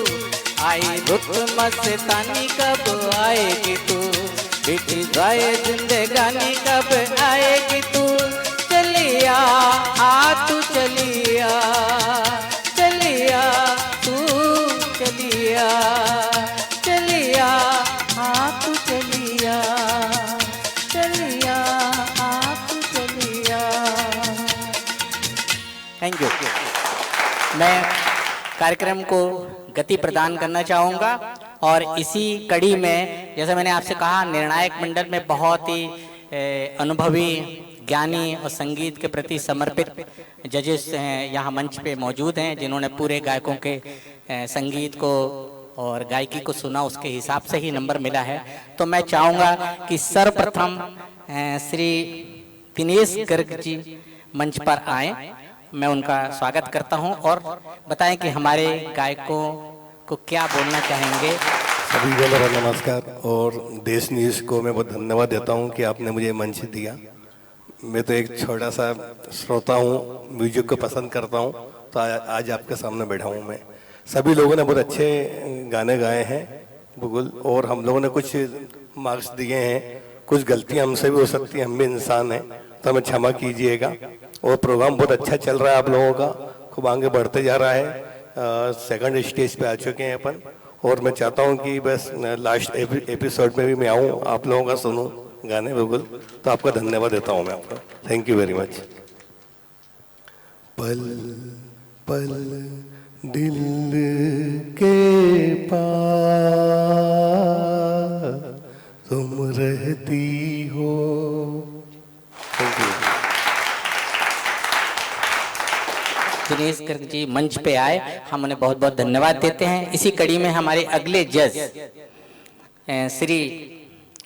आई रुत मस्तानी कब आएगी तू, बीती जाए जिंदगानी कब आएगी तू, चलिया आ तू चलिया, चलिया तू चलिया, चलिया आ तू चलिया, चलिया आ तू चलिया। Thank you. मैं कार्यक्रम को गति प्रदान करना चाहूँगा और इसी कड़ी में जैसा मैंने आपसे कहा निर्णायक मंडल में बहुत ही अनुभवी ज्ञानी और संगीत के प्रति समर्पित जजेस यहाँ मंच पे मौजूद हैं जिन्होंने पूरे गायकों के संगीत को और गायकी को सुना, उसके हिसाब से ही नंबर मिला है। तो मैं चाहूँगा कि सर्वप्रथम श्री दिनेश गर्ग जी मंच पर आए, मैं उनका स्वागत करता हूं और बताएं कि हमारे गायकों को क्या बोलना चाहेंगे। सभी को मेरा नमस्कार और देश न्यूज़ को मैं बहुत धन्यवाद देता हूं कि आपने मुझे मंच दिया। मैं तो एक छोटा सा श्रोता हूं, म्यूजिक को पसंद करता हूं, तो आज आपके सामने बैठा हूं मैं। सभी लोगों ने बहुत अच्छे गाने गाए हैं बिल्कुल, और हम लोगों ने कुछ मार्क्स दिए हैं, कुछ गलतियाँ हमसे भी हो सकती हैं, हम भी इंसान हैं, तो हमें क्षमा कीजिएगा। और प्रोग्राम बहुत अच्छा चल रहा है आप लोगों का, खूब आगे बढ़ते जा रहा है, सेकंड स्टेज पे आ चुके हैं अपन, और मैं चाहता हूं कि बस लास्ट एपिसोड में भी मैं आऊं, आप लोगों का सुनूं गाने बिल्कुल। तो आपका धन्यवाद देता हूं मैं आपका, थैंक यू वेरी मच। पल पल दिल के पास तुम रहती हो। Thank you. दिनेश गर्ग जी मंच पे आए, हम उन्हें बहुत बहुत धन्यवाद देते हैं। इसी कड़ी में हमारे अगले जज श्री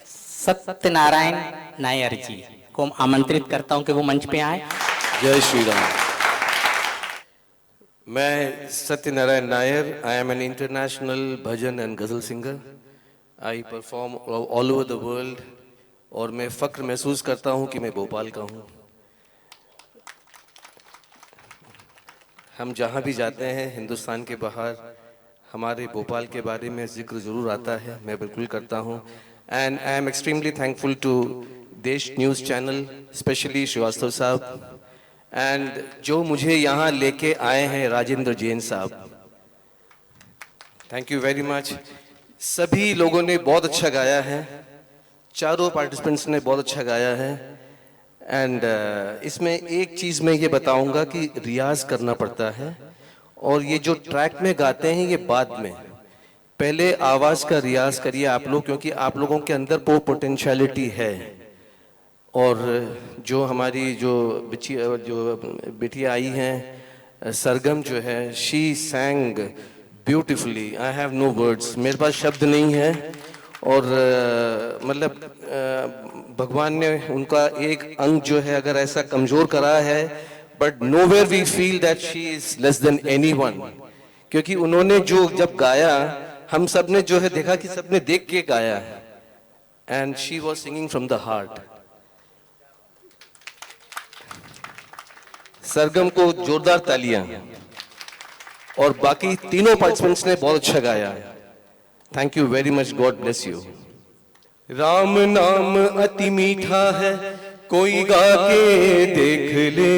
सत्यनारायण नायर जी को आमंत्रित करता हूं कि वो मंच पे आए। जय श्री राम। मैं Satyanarayan Nair, I am an international bhajan and ghazal singer. I perform all over the world और मैं फख्र महसूस करता हूं कि मैं भोपाल का हूं। हम जहाँ भी जाते हैं हिंदुस्तान के बाहर, हमारे भोपाल के बारे में जिक्र ज़रूर आता है, मैं बिल्कुल करता हूँ। And I am extremely thankful to Desh news channel, specially Srivastava साहब, एंड जो मुझे यहाँ लेके आए हैं राजेंद्र जैन साहब, थैंक यू वेरी मच। सभी लोगों ने बहुत अच्छा गाया है, चारों पार्टिसिपेंट्स ने बहुत अच्छा गाया है। एंड इसमें एक चीज़ मैं ये बताऊंगा कि रियाज करना पड़ता है, और ये जो ट्रैक में गाते हैं ये बाद में, पहले आवाज़ का रियाज करिए आप लोग, क्योंकि आप लोगों के अंदर वो पोटेंशियलिटी है। और जो हमारी जो बिटिया आई हैं सरगम जो है, she sang beautifully, I have no words, मेरे पास शब्द नहीं है। और मतलब भगवान ने उनका एक अंग जो है अगर ऐसा कमज़ोर करा है, but nowhere we feel that she is less than anyone, क्योंकि उन्होंने जो जब गाया हम सब ने जो है देखा कि सबने देख के गाया, and she was singing from the heart. Sargam को जोरदार तालियां, और बाकी तीनों पार्टिसिपेंट्स ने बहुत अच्छा गाया। Thank you very much, God bless you. Ram नाम अति मीठा है, कोई गा के देख ले,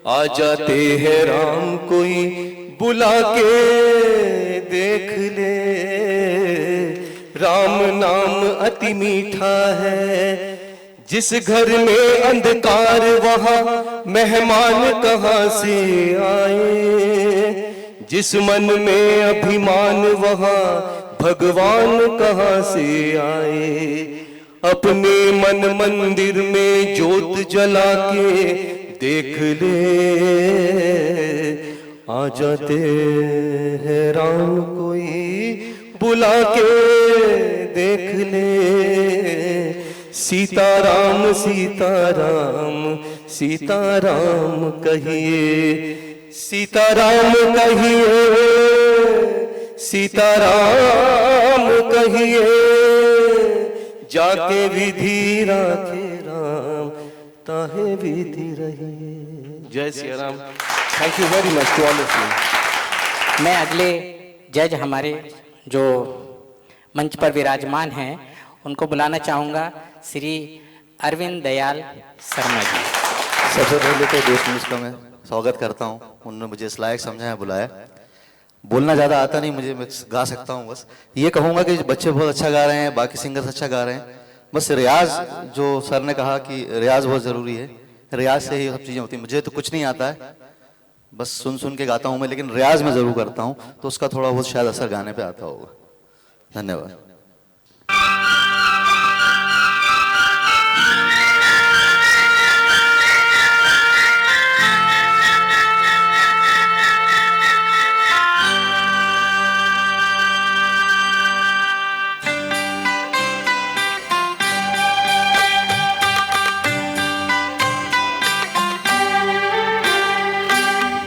आ जाते हैं राम कोई बुला के देख ले। राम नाम अति मीठा है, जिस घर में अंधकार वहां मेहमान कहां से आए, जिस मन में अभिमान वहां भगवान कहां से आए। अपने मन मंदिर में जोत जला के देख ले, आ जाते हैं राम कोई बुला के देख ले। सीताराम सीताराम सीताराम कहिए, सीताराम कहिए, सीताराम कहिए, जाके विधि राखे राम, ताहे विधि रहिए। जय Shri Ram. Thank you very much to all of you. मैं अगले जज हमारे जो मंच पर विराजमान हैं उनको बुलाना चाहूँगा, श्री अरविंद दयाल शर्मा जी। सबसे पहले तो देश न्यूज़ का मैं स्वागत करता हूँ, उन्होंने मुझे इस लायक समझा है, बुलाया। बोलना ज़्यादा आता नहीं मुझे, मैं गा सकता हूँ बस ये कहूँगा कि बच्चे बहुत अच्छा गा रहे हैं, बाकी सिंगर्स अच्छा गा रहे हैं, बस रियाज जो सर ने कहा कि रियाज बहुत ज़रूरी है, रियाज से ही सब चीज़ें होती हैं। मुझे तो कुछ नहीं आता है, बस सुन सुन के गाता हूँ मैं, लेकिन रियाज मैं ज़रूर करता हूँ, तो उसका थोड़ा बहुत शायद असर गाने पे आता होगा। धन्यवाद।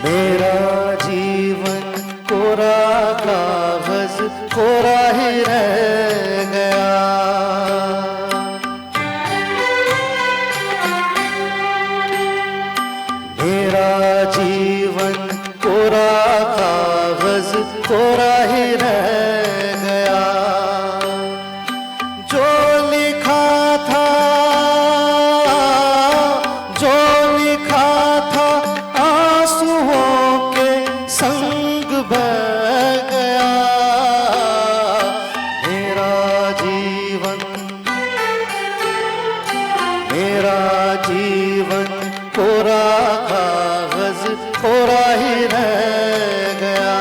मेरा जीवन कोरा कागज कोरा ही रह गया, मेरा जीवन कोरा कागज कोरा ही रह गया, जो लिखा था, जो लिखा था आंसुओं के संग बह गया, मेरा जीवन, मेरा जीवन कोरा कागज कोरा ही रह गया।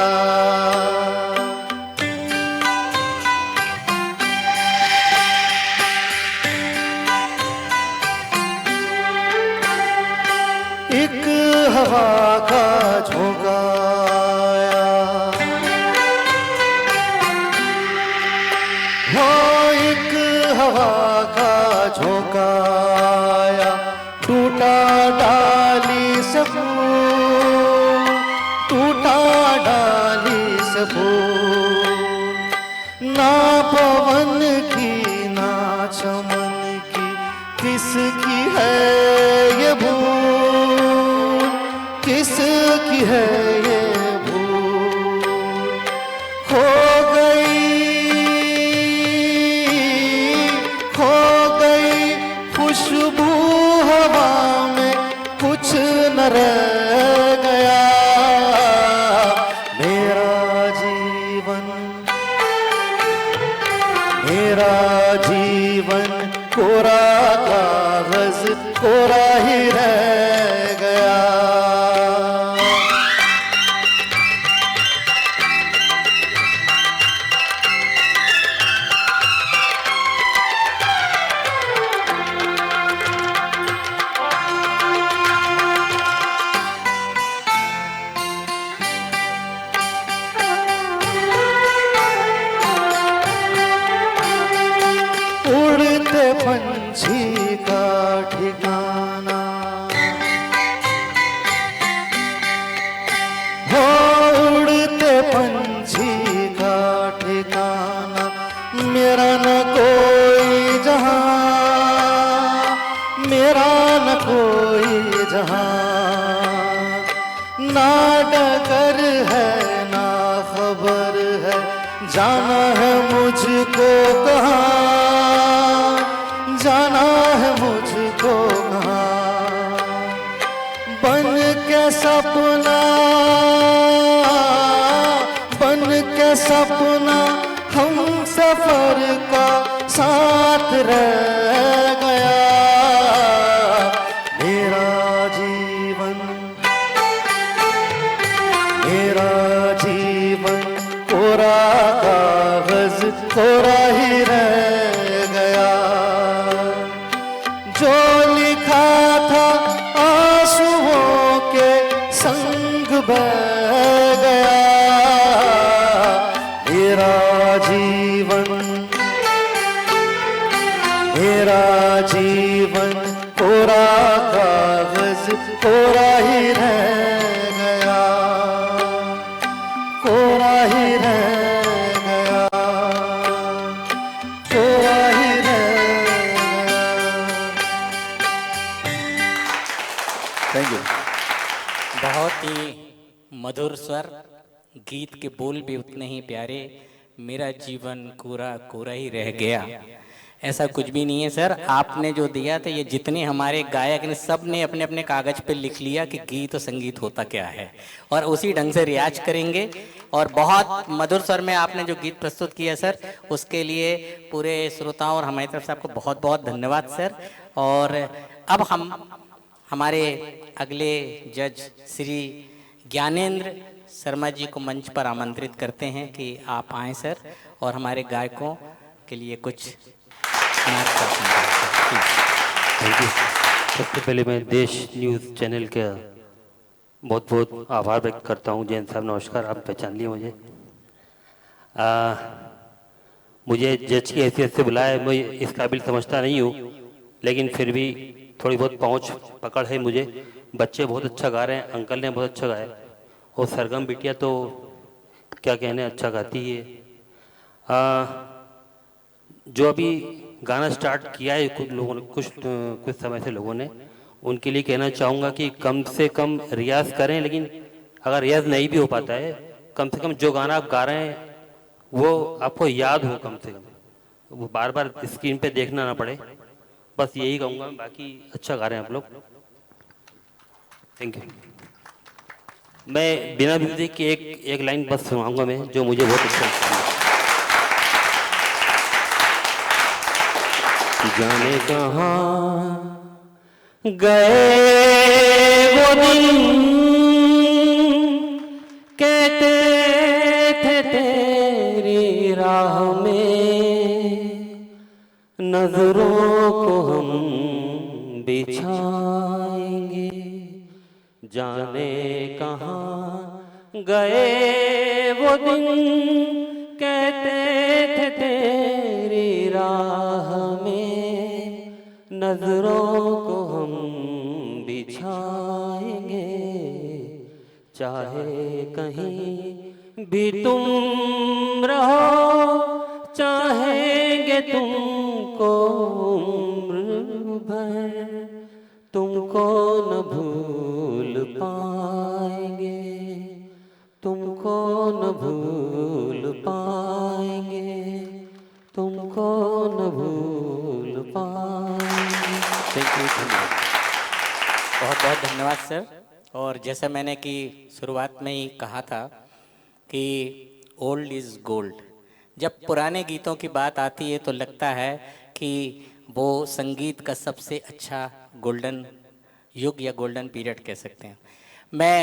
एक हवा का झोंका आया, हो एक हवा का झोंका आया, टूटा डाली से फूल, टूटा डाली से फूल, ना पवन की ना चमन की, किसकी है ये भूल, किसकी है ये भूल, खो गई खुशबू हवा में, कुछ न रह गया, मेरा जीवन, मेरा जीवन कोरा कागज कोरा ही रह गया। उड़ते पंछी का ठिकाना, हो उड़ते पंछी का ठिकाना, मेरा न कोई जहां, मेरा न कोई जहां, ना डगर है ना खबर है, जाना है मुझको कहाँ, जाना है मुझको कहाँ, बन के सपना, बन के सपना हम सफर का साथ रह गया, मेरा जीवन, मेरा जीवन कोरा कागज कोरा ही रह गया, जो लिखा था आंसुओं के संग बह गया, मेरा जीवन, मेरा जीवन कोरा कागज कोरा ही रह गया, कोरा ही रह गया, कोरा ही रह थैंक यू। बहुत ही मधुर स्वर, गीत के बोल भी उतने ही प्यारे। मेरा जीवन कोरा कोरा ही रह गया, ऐसा कुछ भी नहीं है सर। आपने जो दिया था, ये जितने हमारे गायक ने सब ने अपने अपने कागज पे लिख लिया कि गीत और संगीत होता क्या है, और उसी ढंग से रियाज करेंगे। और बहुत मधुर स्वर में आपने जो गीत प्रस्तुत किया सर, उसके लिए पूरे श्रोताओं और हमारी तरफ से आपको बहुत बहुत धन्यवाद सर। और अब हम हमारे अगले जज श्री ज्ञानेंद्र शर्मा जी को मंच पर आमंत्रित करते हैं कि आप आएं सर, और हमारे गायकों के लिए कुछ थैंक यू। सबसे पहले मैं देश न्यूज़ चैनल का बहुत बहुत आभार व्यक्त करता हूं। जैन साहब नमस्कार, आप पहचान लिए मुझे। मुझे जज की हैसियत से बुलाया, मैं इस काबिल समझता नहीं हूँ, लेकिन फिर भी थोड़ी बहुत पहुँच पकड़ है मुझे। बच्चे बहुत अच्छा गा रहे हैं, अंकल ने बहुत अच्छा गाया, और सरगम बिटिया तो क्या कहने, अच्छा गाती है। जो अभी गाना स्टार्ट किया है कुछ लोगों ने, कुछ समय से लोगों ने, उनके लिए कहना चाहूँगा कि कम से कम रियाज करें। लेकिन अगर रियाज नहीं भी हो पाता है, कम से कम जो गाना आप गा रहे हैं वो आपको याद हो, कम से कम वो बार बार स्क्रीन पे देखना ना पड़े। बस यही कहूँगा, बाकी अच्छा गा रहे हैं आप लोग। Thank you. मैं बिना म्यूजिक की एक लाइन बस सुनाऊंगा मैं, जो मुझे बहुत अच्छा लगता है। जाने कहाँ गए वो दिन, कहते थे तेरी राह में नजरों को हम बिछाएंगे। जाने कहाँ गए वो दिन, कहते थे तेरी राह में नजरों को हम बिछाएंगे। चाहे कहीं भी तुम रहो, चाहेंगे तुमको उम्र भर, तुमको न भूल पाएंगे, तुमको न भूल पाएंगे, तुमको न भूल पाएंगे। थैंक यू, बहुत बहुत धन्यवाद सर। और जैसा मैंने कि शुरुआत में ही कहा था कि ओल्ड इज़ गोल्ड। जब पुराने गीतों की बात आती है तो लगता है कि वो संगीत का सबसे अच्छा गोल्डन युग या गोल्डन पीरियड कह सकते हैं। मैं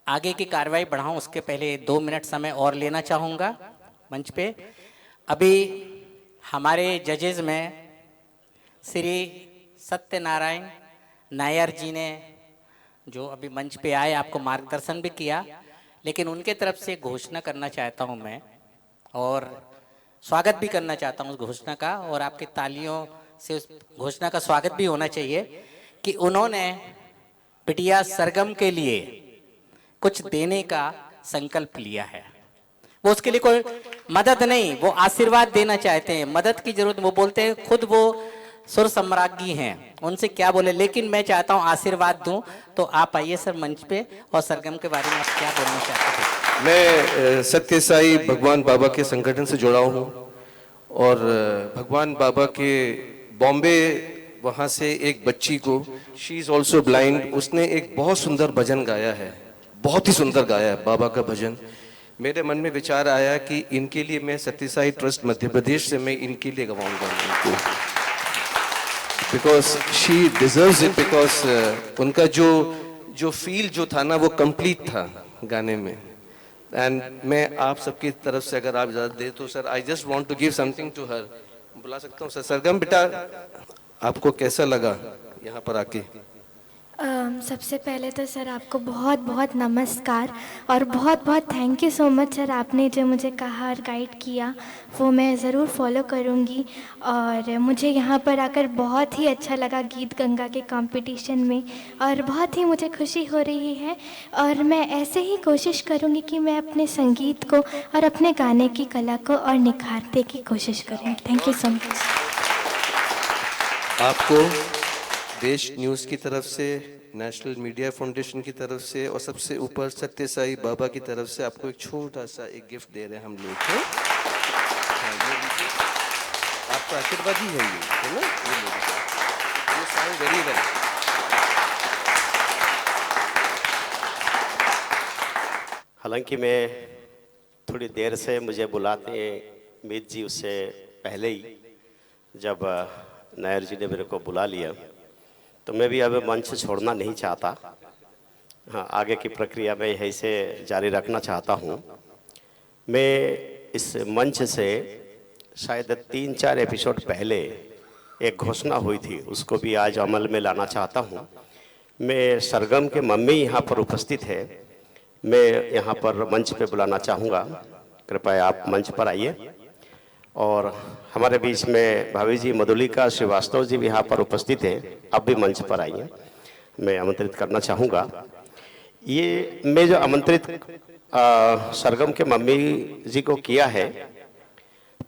आगे की कार्रवाई बढ़ाऊं उसके पहले 2 मिनट समय और लेना चाहूँगा मंच पे। अभी हमारे जजेज में श्री सत्यनारायण नायर जी ने जो अभी मंच पे आए आपको मार्गदर्शन भी किया, लेकिन उनके तरफ से घोषणा करना चाहता हूँ मैं, और स्वागत भी करना चाहता हूँ उस घोषणा का, और आपकी तालियों से उस घोषणा का स्वागत भी होना चाहिए कि उन्होंने बिटिया सरगम के लिए कुछ देने का संकल्प लिया है। वो उसके लिए कोई मदद नहीं, वो आशीर्वाद देना चाहते हैं। मदद की जरूरत, वो बोलते हैं खुद वो सुर सम्राज्ञी हैं, उनसे क्या बोले, लेकिन मैं चाहता हूँ आशीर्वाद दूं। तो आप आइए सर मंच पे, और सरगम के बारे में आप क्या बोलना चाहते हैं? मैं सत्य साई भगवान बाबा के संगठन से जुड़ा हूँ, और भगवान बाबा के बॉम्बे वहाँ से एक बच्ची को, शी इज़ ऑल्सो ब्लाइंड, उसने एक बहुत सुंदर भजन गाया है, बहुत ही सुंदर गाया है बाबा का भजन। मेरे मन में विचार आया कि इनके लिए मैं सत्य साई ट्रस्ट मध्य प्रदेश से मैं इनके लिए गवाऊंगा इनको, because she deserves it, because उनका जो फील जो था ना वो कंप्लीट था गाने में। एंड मैं आप सबकी तरफ से अगर आप इजाज़त दे तो sir, I just want to give something to her. बुला सकता हूँ सर? सरगम बेटा, आपको कैसा लगा यहाँ पर आके? सबसे पहले तो सर आपको बहुत बहुत नमस्कार और बहुत बहुत thank you so much sir, आपने जो मुझे कहा और गाइड किया वो मैं ज़रूर फॉलो करूँगी। और मुझे यहाँ पर आकर बहुत ही अच्छा लगा गीत गंगा के कंपटीशन में, और बहुत ही मुझे खुशी हो रही है। और मैं ऐसे ही कोशिश करूँगी कि मैं अपने संगीत को और अपने गाने की कला को और निखारने की कोशिश करूँगी। Thank you so much. आपको देश न्यूज़ की तरफ से, नेशनल मीडिया फाउंडेशन की तरफ से और सबसे ऊपर सत्य साई बाबा की तरफ से आपको एक छोटा सा एक गिफ्ट दे रहे हैं हम लोग को। आपका आशीर्वाद ही है ये, है ना? ये साउंड वेरी वेल। हालांकि मैं थोड़ी देर से मुझे बुलाते हैं मीत जी, उससे पहले ही जब नायर जी ने मेरे को बुला लिया तो मैं भी अब मंच छोड़ना नहीं चाहता। हाँ, आगे की प्रक्रिया में यही से जारी रखना चाहता हूँ। मैं इस मंच से शायद 3-4 एपिसोड पहले एक घोषणा हुई थी, उसको भी आज अमल में लाना चाहता हूँ। मैं सरगम के मम्मी यहाँ पर उपस्थित है, मैं यहाँ पर मंच पे बुलाना चाहूँगा। कृपया आप मंच पर आइए। और हमारे बीच में भाभी जी मधुलिका श्रीवास्तव जी भी यहाँ पर उपस्थित हैं, आप भी मंच पर आइए, मैं आमंत्रित करना चाहूँगा। ये मैं जो आमंत्रित सरगम के मम्मी जी को किया है,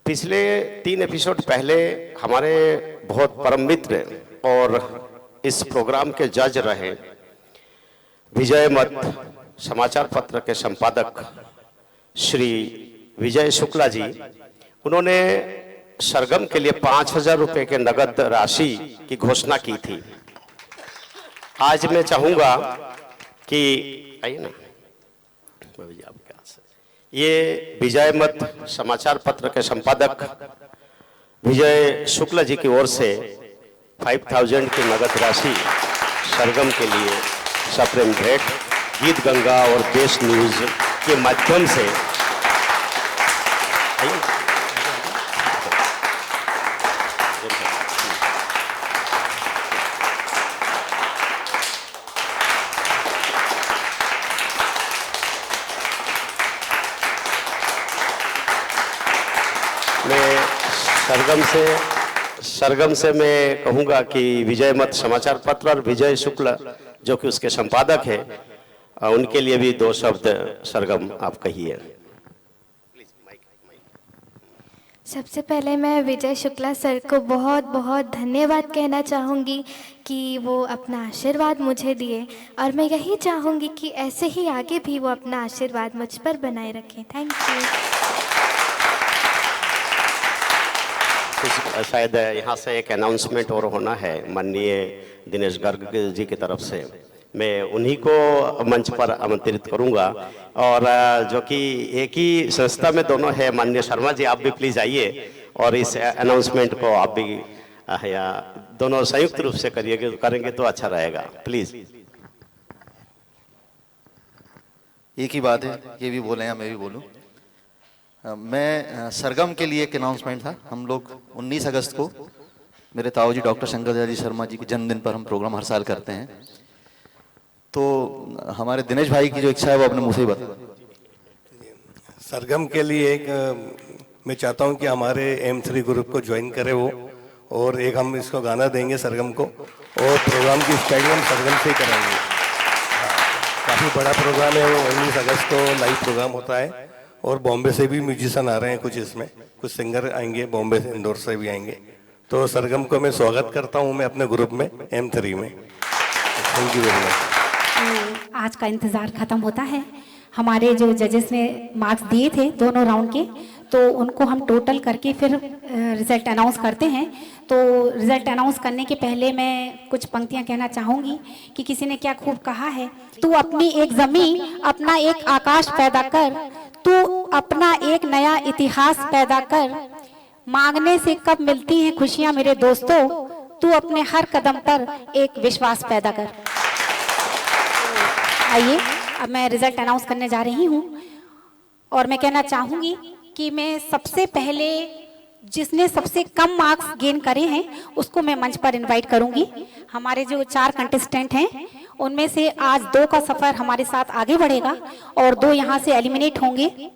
पिछले 3 एपिसोड पहले हमारे बहुत परम मित्र और इस प्रोग्राम के जज रहे विजय मत समाचार पत्र के संपादक श्री विजय शुक्ला जी, उन्होंने सरगम के लिए 5,000 रुपए के नगद राशि की घोषणा की थी। आज मैं चाहूंगा कि आइए ना, ये विजय मत समाचार पत्र के संपादक विजय शुक्ला जी की ओर से 5,000 की नगद राशि सरगम के लिए सप्रेम भेंट गीत गंगा और देश न्यूज के माध्यम से सरगम से मैं कहूंगा कि विजय मत समाचार पत्र और विजय शुक्ला जो कि उसके संपादक है, उनके लिए भी 2 शब्द सरगम आप कहिए। सबसे पहले मैं विजय शुक्ला सर को बहुत बहुत धन्यवाद कहना चाहूँगी कि वो अपना आशीर्वाद मुझे दिए, और मैं यही चाहूँगी कि ऐसे ही आगे भी वो अपना आशीर्वाद मुझ पर बनाए रखें। Thank you. शायद यहाँ से एक अनाउंसमेंट और होना है माननीय दिनेश गर्ग जी की तरफ से, मैं उन्हीं को मंच पर आमंत्रित करूंगा। और जो कि एक ही संस्था में दोनों है, माननीय शर्मा जी आप भी प्लीज आइए और इस अनाउंसमेंट को आप भी या दोनों संयुक्त रूप से करेंगे तो अच्छा रहेगा, प्लीज। एक ही बात है, ये भी बोले या मैं भी बोलूं। मैं सरगम के लिए एक अनाउंसमेंट था। हम लोग 19 अगस्त को मेरे ताऊ जी डॉक्टर शंकर दयाल जी शर्मा जी के जन्मदिन पर हम प्रोग्राम हर साल करते हैं, तो हमारे दिनेश भाई की जो इच्छा है वो अपने मुंह से ही बता। सरगम के लिए एक मैं चाहता हूं कि हमारे M3 ग्रुप को ज्वाइन करे वो, और एक हम इसको गाना देंगे सरगम को, और प्रोग्राम की स्टाइल हम सरगम से ही कराएंगे। काफ़ी बड़ा प्रोग्राम है वो, 19 अगस्त को लाइव प्रोग्राम होता है, और बॉम्बे से भी म्यूजिशियन आ रहे हैं कुछ, इसमें कुछ सिंगर आएंगे बॉम्बे से, इंदौर से भी आएंगे। तो सरगम को मैं स्वागत करता हूं मैं अपने ग्रुप में M3 में। Thank you very much. आज का इंतज़ार ख़त्म होता है। हमारे जो जजेस ने मार्क्स दिए थे दोनों राउंड के, तो उनको हम टोटल करके फिर रिज़ल्ट अनाउंस करते हैं। तो रिज़ल्ट अनाउंस करने के पहले मैं कुछ पंक्तियां कहना चाहूँगी कि किसी ने क्या खूब कहा है, तू अपनी एक ज़मीन अपना एक आकाश पैदा कर, तू अपना एक नया इतिहास पैदा कर, मांगने से कब मिलती हैं खुशियाँ मेरे दोस्तों, तू अपने हर कदम पर एक विश्वास पैदा कर। आइए अब मैं रिजल्ट अनाउंस करने जा रही हूँ, और मैं कहना चाहूँगी कि मैं सबसे पहले जिसने सबसे कम मार्क्स गेन करे हैं उसको मैं मंच पर इनवाइट करूँगी। हमारे जो 4 कंटेस्टेंट हैं उनमें से आज 2 का सफर हमारे साथ आगे बढ़ेगा और 2 यहाँ से एलिमिनेट होंगे,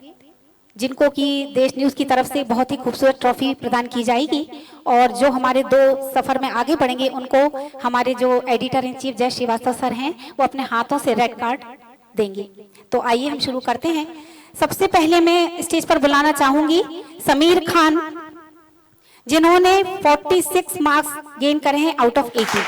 जिनको कि देश न्यूज़ की तरफ से बहुत ही खूबसूरत ट्रॉफी प्रदान की जाएगी। और जो हमारे 2 सफर में आगे बढ़ेंगे उनको हमारे जो एडिटर इन चीफ जय श्रीवास्तव सर हैं वो अपने हाथों से रेड कार्ड देंगे। तो आइए हम शुरू करते हैं। सबसे पहले मैं स्टेज पर बुलाना चाहूंगी समीर खान, जिन्होंने 46 मार्क्स गेन करे हैं आउट ऑफ 80।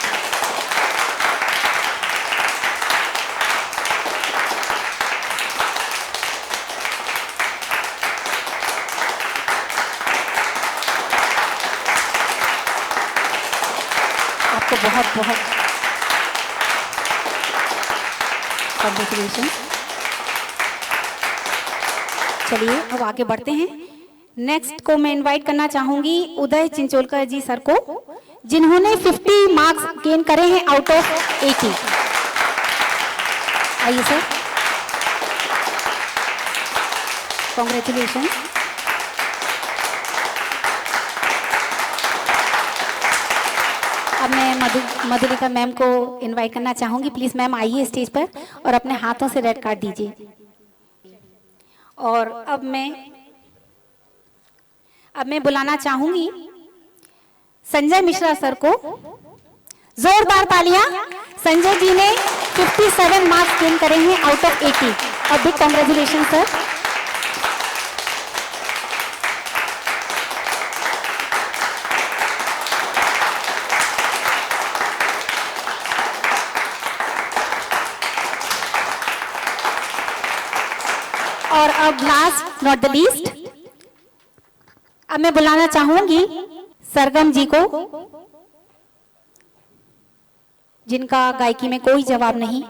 आपको बहुत बहुत कांग्रेचुलेशन। चलिए अब आगे बढ़ते हैं। नेक्स्ट को मैं इनवाइट करना चाहूंगी उदय चिंचोलकर जी सर को, जिन्होंने 50 मार्क्स गेन करे हैं आउट ऑफ 80। आइए सर, कांग्रेचुलेशन। अब मैं मधुलिका मैम को इनवाइट करना चाहूंगी। प्लीज मैम आइए स्टेज पर और अपने हाथों से रेड कार्ड दीजिए। और अब मैं बुलाना चाहूंगी संजय मिश्रा सर को। जोरदार तालियां। संजय जी ने 57 मार्क्स गेन करे हैं आउट ऑफ 80 और बिग कांग्रेचुलेशन सर। और अब लास्ट नॉट द लीस्ट, अब मैं बुलाना चाहूंगी सरगम जी को, जिनका गायकी में कोई जवाब नहीं।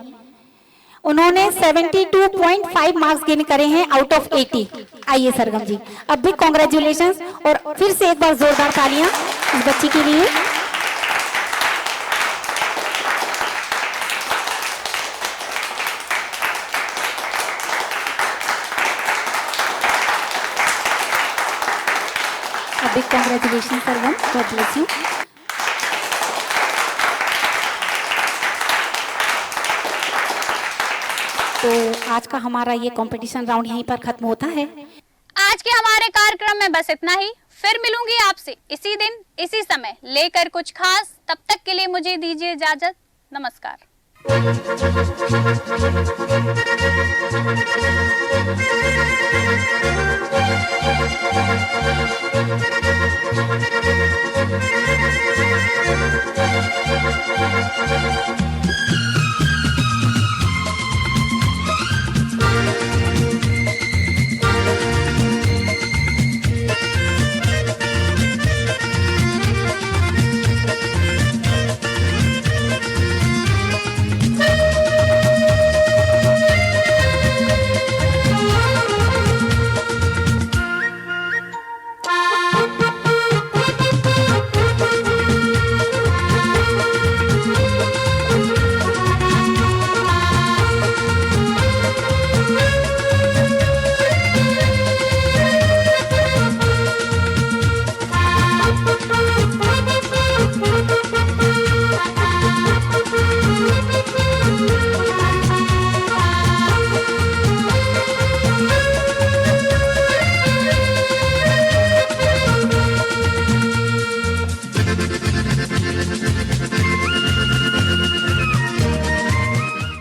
उन्होंने 72.5 मार्क्स गेन करे हैं आउट ऑफ 80। आइए सरगम जी, अब भी कांग्रेचुलेशंस और फिर से एक बार जोरदार तालियां इस बच्ची के लिए। Big congratulation Sargam, God bless you. तो आज का हमारा ये कंपटीशन राउंड यहीं पर खत्म होता है। आज के हमारे कार्यक्रम में बस इतना ही। फिर मिलूंगी आपसे इसी दिन इसी समय लेकर कुछ खास। तब तक के लिए मुझे दीजिए इजाजत। नमस्कार। Thank you.